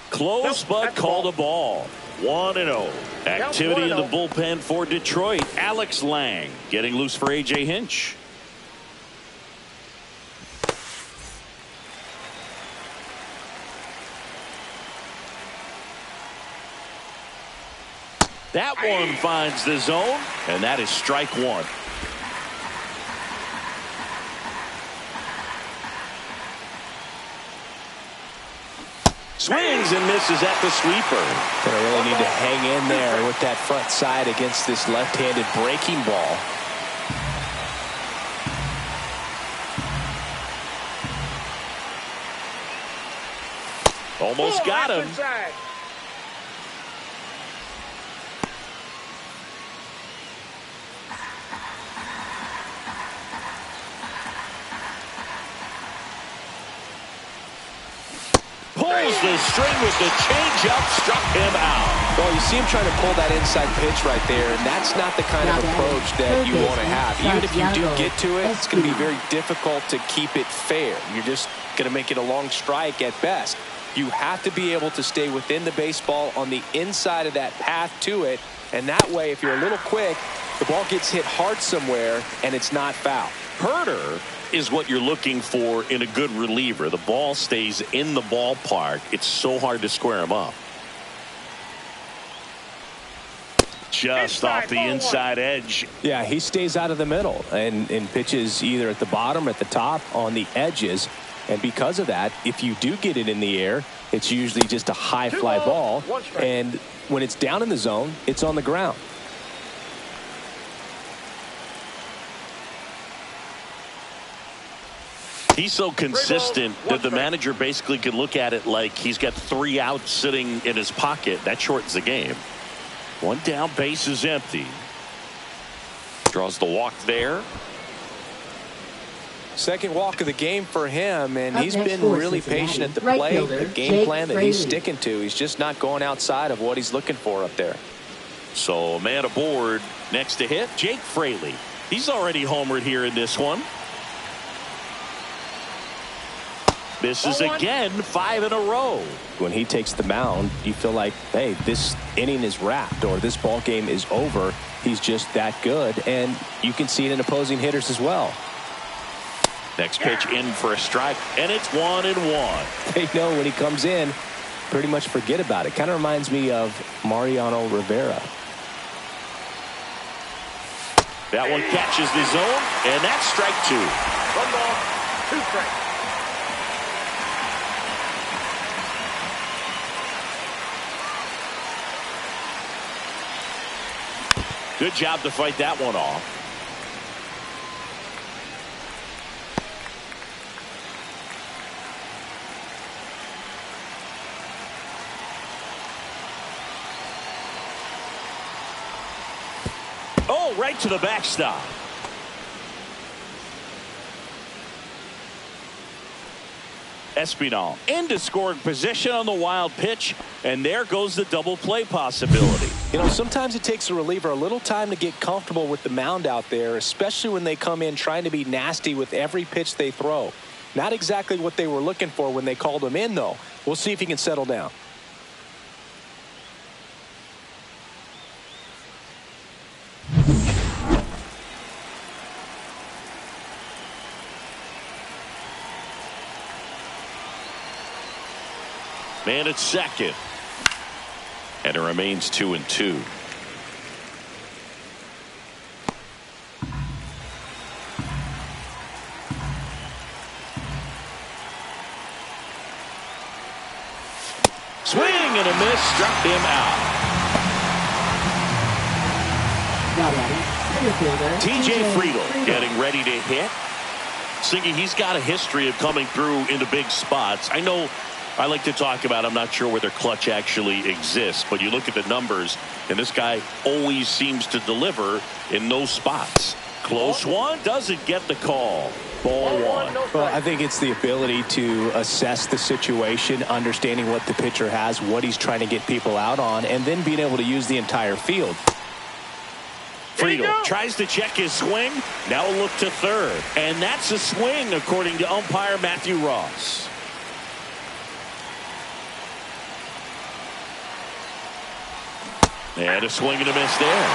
Close, but called a ball. 1-0. Activity in the bullpen for Detroit. Alex Lang getting loose for A.J. Hinch. That one finds the zone, and that is strike one. Swings and misses at the sweeper. Gonna really need to hang in there with that front side against this left-handed breaking ball. Almost got him. Pulls the string with the changeup, struck him out. Well, you see him trying to pull that inside pitch right there, and that's not the kind of approach that you want to have. Even if you do get to it, it's going to be very difficult to keep it fair. You're just going to make it a long strike at best. You have to be able to stay within the baseball on the inside of that path to it, and that way, if you're a little quick, the ball gets hit hard somewhere, and it's not foul. Herter is what you're looking for in a good reliever. The ball stays in the ballpark. It's so hard to square him up. Just off the inside edge. Yeah, he stays out of the middle and pitches either at the bottom or at the top on the edges. And because of that, if you do get it in the air, it's usually just a high fly ball. And when it's down in the zone, it's on the ground. He's so consistent that the manager basically can look at it like he's got 3 outs sitting in his pocket. That shortens the game. One down, base is empty. Draws the walk there. Second walk of the game for him, and he's been really patient at the plate. The game plan that he's sticking to, he's just not going outside of what he's looking for up there. So a man aboard. Next to hit, Jake Fraley. He's already homered here in this one. Misses again, 5 in a row. When he takes the mound, you feel like, hey, this inning is wrapped or this ball game is over. He's just that good, and you can see it in opposing hitters as well. Next pitch in for a strike, and it's 1-1. They know when he comes in, pretty much forget about it. Kind of reminds me of Mariano Rivera. That one catches the zone, and that's strike 2. 1 ball, 2 strikes. Good job to fight that one off. Oh, right to the backstop. Espinal into scoring position on the wild pitch, and there goes the double play possibility. You know, sometimes it takes a reliever a little time to get comfortable with the mound out there, especially when they come in trying to be nasty with every pitch they throw. Not exactly what they were looking for when they called him in, though. We'll see if he can settle down. Man at second. And it remains 2-2. Swing and a miss, struck him out. TJ Friedel getting ready to hit. Singy, he's got a history of coming through into big spots. I know I like to talk about, I'm not sure whether clutch actually exists, but you look at the numbers, and this guy always seems to deliver in those spots. Close one, doesn't get the call. Ball one. Well, I think it's the ability to assess the situation, understanding what the pitcher has, what he's trying to get people out on, and then being able to use the entire field. Friedel tries to check his swing. Now a look to third. And that's a swing, according to umpire Matthew Ross. And a swing and a miss there.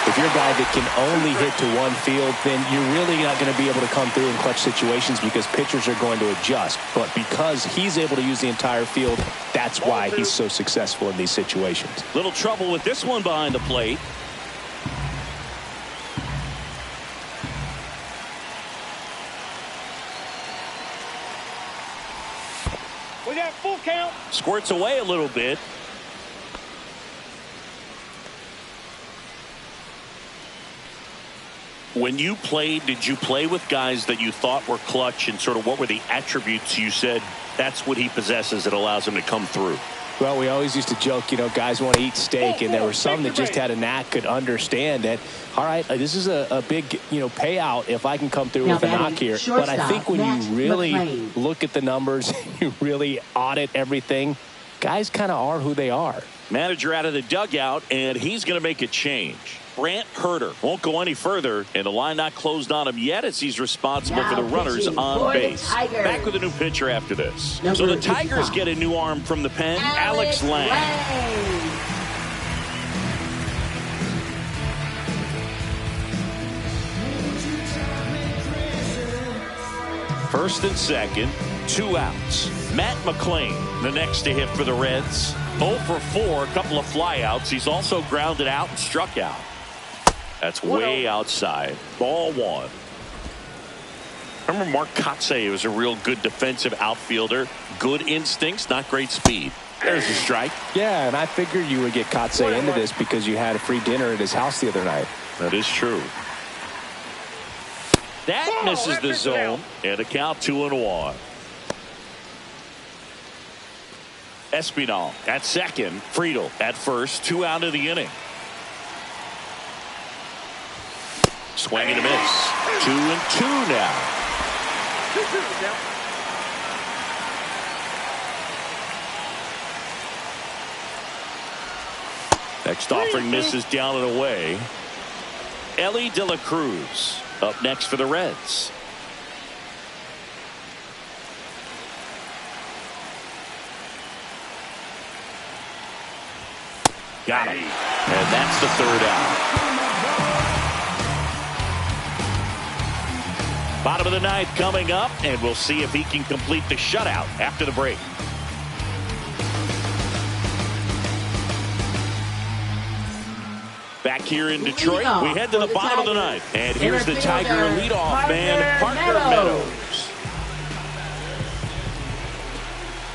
If you're a guy that can only hit to one field, then you're really not going to be able to come through in clutch situations because pitchers are going to adjust. But because he's able to use the entire field, that's why he's so successful in these situations. Little trouble with this one behind the plate. We got full count. Squirts away a little bit. When you played, did you play with guys that you thought were clutch, and sort of what were the attributes you said that's what he possesses that allows him to come through? Well, we always used to joke, you know, guys want to eat steak, and there were some that just had a knack, could understand that, all right, this is a big, you know, payout if I can come through with a knock here. But I think when you really look at the numbers, you really audit everything, guys kind of are who they are. Manager out of the dugout, and he's going to make a change. Brant Herter won't go any further, and the line not closed on him yet as he's responsible for the runners on base. Back with a new pitcher after this. So the Tigers get a new arm from the pen, Alex Lang. First and second, 2 outs. Matt McClain, the next to hit for the Reds. 0 for 4, a couple of flyouts. He's also grounded out and struck out. That's way outside. Ball one. I remember Mark Kotsay was a real good defensive outfielder. Good instincts, not great speed. There's a strike. Yeah, and I figured you would get Kotsay into this because you had a free dinner at his house the other night. That is true. That misses the zone, and a count 2-1. Espinal at second. Friedel at first. 2 out of the inning. Swing and a miss. 2-2 now. Next offering misses down and away. Ellie De La Cruz up next for the Reds. Got him. And that's the 3rd out. Bottom of the 9th coming up, and we'll see if he can complete the shutout after the break. Back here in Detroit, we head to the bottom of the 9th. And here's the Tiger leadoff man, Parker Meadows.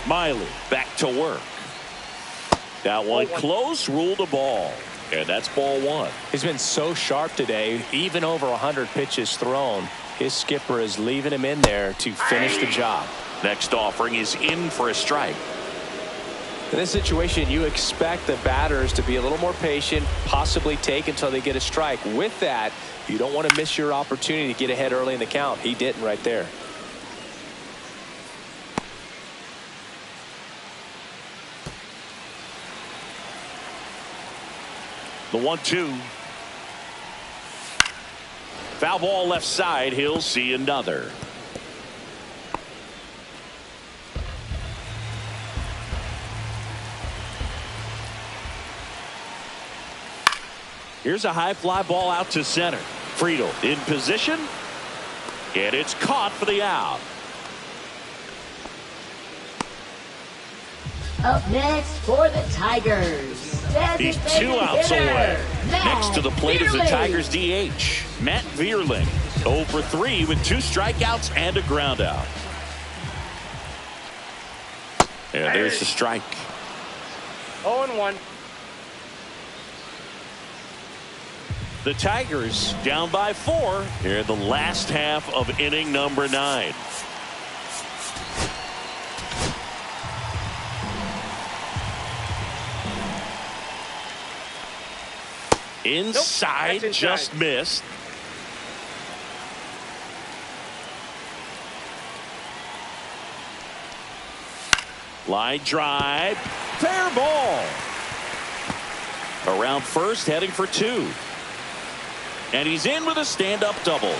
Miley back to work. That one close, ruled a ball. And that's ball one. He's been so sharp today, even over 100 pitches thrown. His skipper is leaving him in there to finish the job. Next offering is in for a strike. In this situation, you expect the batters to be a little more patient, possibly take until they get a strike. With that, you don't want to miss your opportunity to get ahead early in the count. He didn't right there. The 1-2. Foul ball left side. He'll see another. Here's a high fly ball out to center. Friedel in position. And it's caught for the out. Up next for the Tigers. He's 2 outs away. Next to the plate is the Tigers DH, Matt Vierling. 0 for 3 with 2 strikeouts and a ground out. And there's the strike. 0-1. The Tigers down by 4 here in the last half of inning number 9. Inside, just missed. Line drive, fair ball. Around first, heading for 2. And he's in with a stand-up double.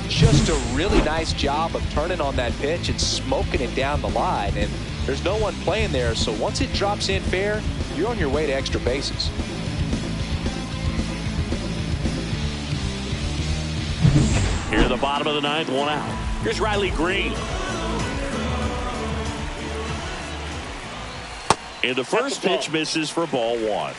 Just a really nice job of turning on that pitch and smoking it down the line. And there's no one playing there, so once it drops in fair, you're on your way to extra bases. Here at the bottom of the 9th, 1 out. Here's Riley Green. And the first pitch misses for ball 1.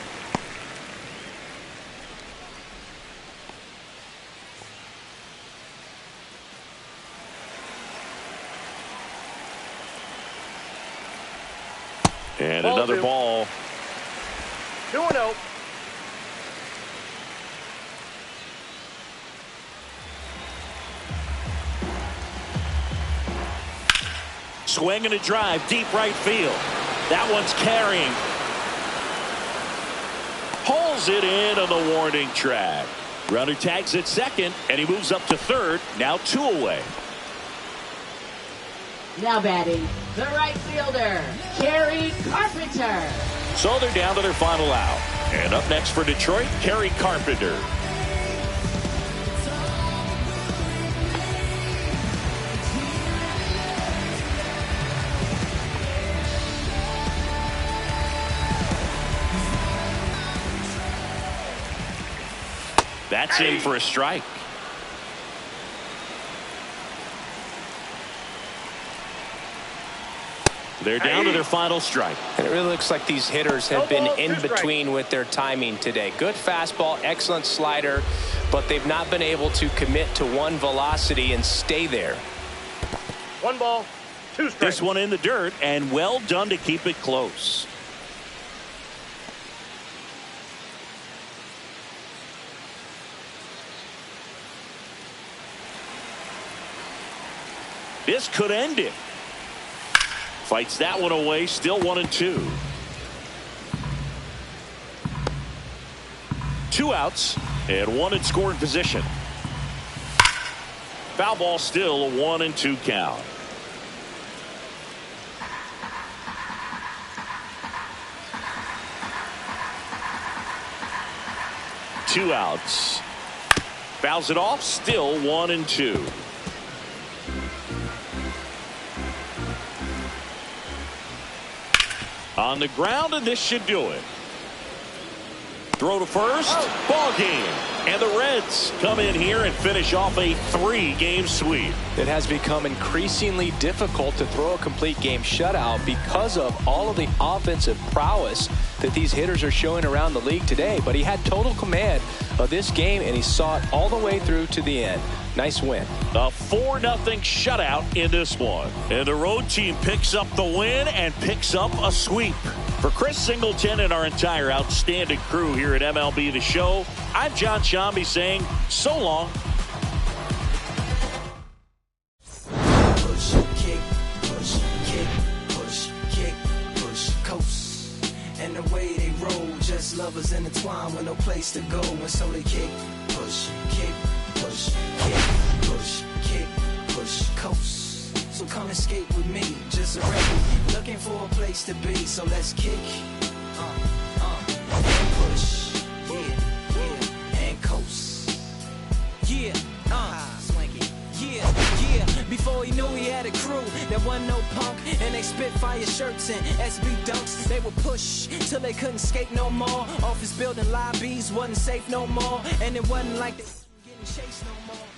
And another ball. 2-0. Swing and a drive, deep right field. That one's carrying. Pulls it in on the warning track. Runner tags at second, and he moves up to third. Now 2 away. Now batting, the right fielder, Kerry Carpenter. So they're down to their final out. And up next for Detroit, Kerry Carpenter. That's in for a strike. They're down to their final strike. And it really looks like these hitters have been in between with their timing today. Good fastball, excellent slider, but they've not been able to commit to one velocity and stay there. 1 ball, 2 strikes. This one in the dirt, and well done to keep it close. This could end it. Fights that one away, still 1-2. 2 outs and 1 in scoring position. Foul ball, still a 1-2 count. Two outs. Fouls it off, still 1-2. On the ground, and this should do it. Throw to first, ball game. And the Reds come in here and finish off a 3-game sweep. It has become increasingly difficult to throw a complete game shutout because of all of the offensive prowess that these hitters are showing around the league today. But he had total command of this game, and he saw it all the way through to the end. Nice win. A 4-0 shutout in this one. And the road team picks up the win and picks up a sweep. For Chris Singleton and our entire outstanding crew here at MLB The Show, I'm John Shambi saying so long. Push, kick, push, kick, push, kick, push, coast. And the way they roll, just lovers intertwined with no place to go. And so they kick, push, kick, push, kick, push, kick, push, coast. So come and skate with me, just ready, looking for a place to be. So let's kick, and push, yeah, and coast. Yeah, swanky, yeah. Before he knew he had a wasn't no punk, and they spit fire shirts and SB dunks. They would push till they couldn't skate no more. Office building lobbies wasn't safe no more, and it wasn't like they wasn't getting chased no more.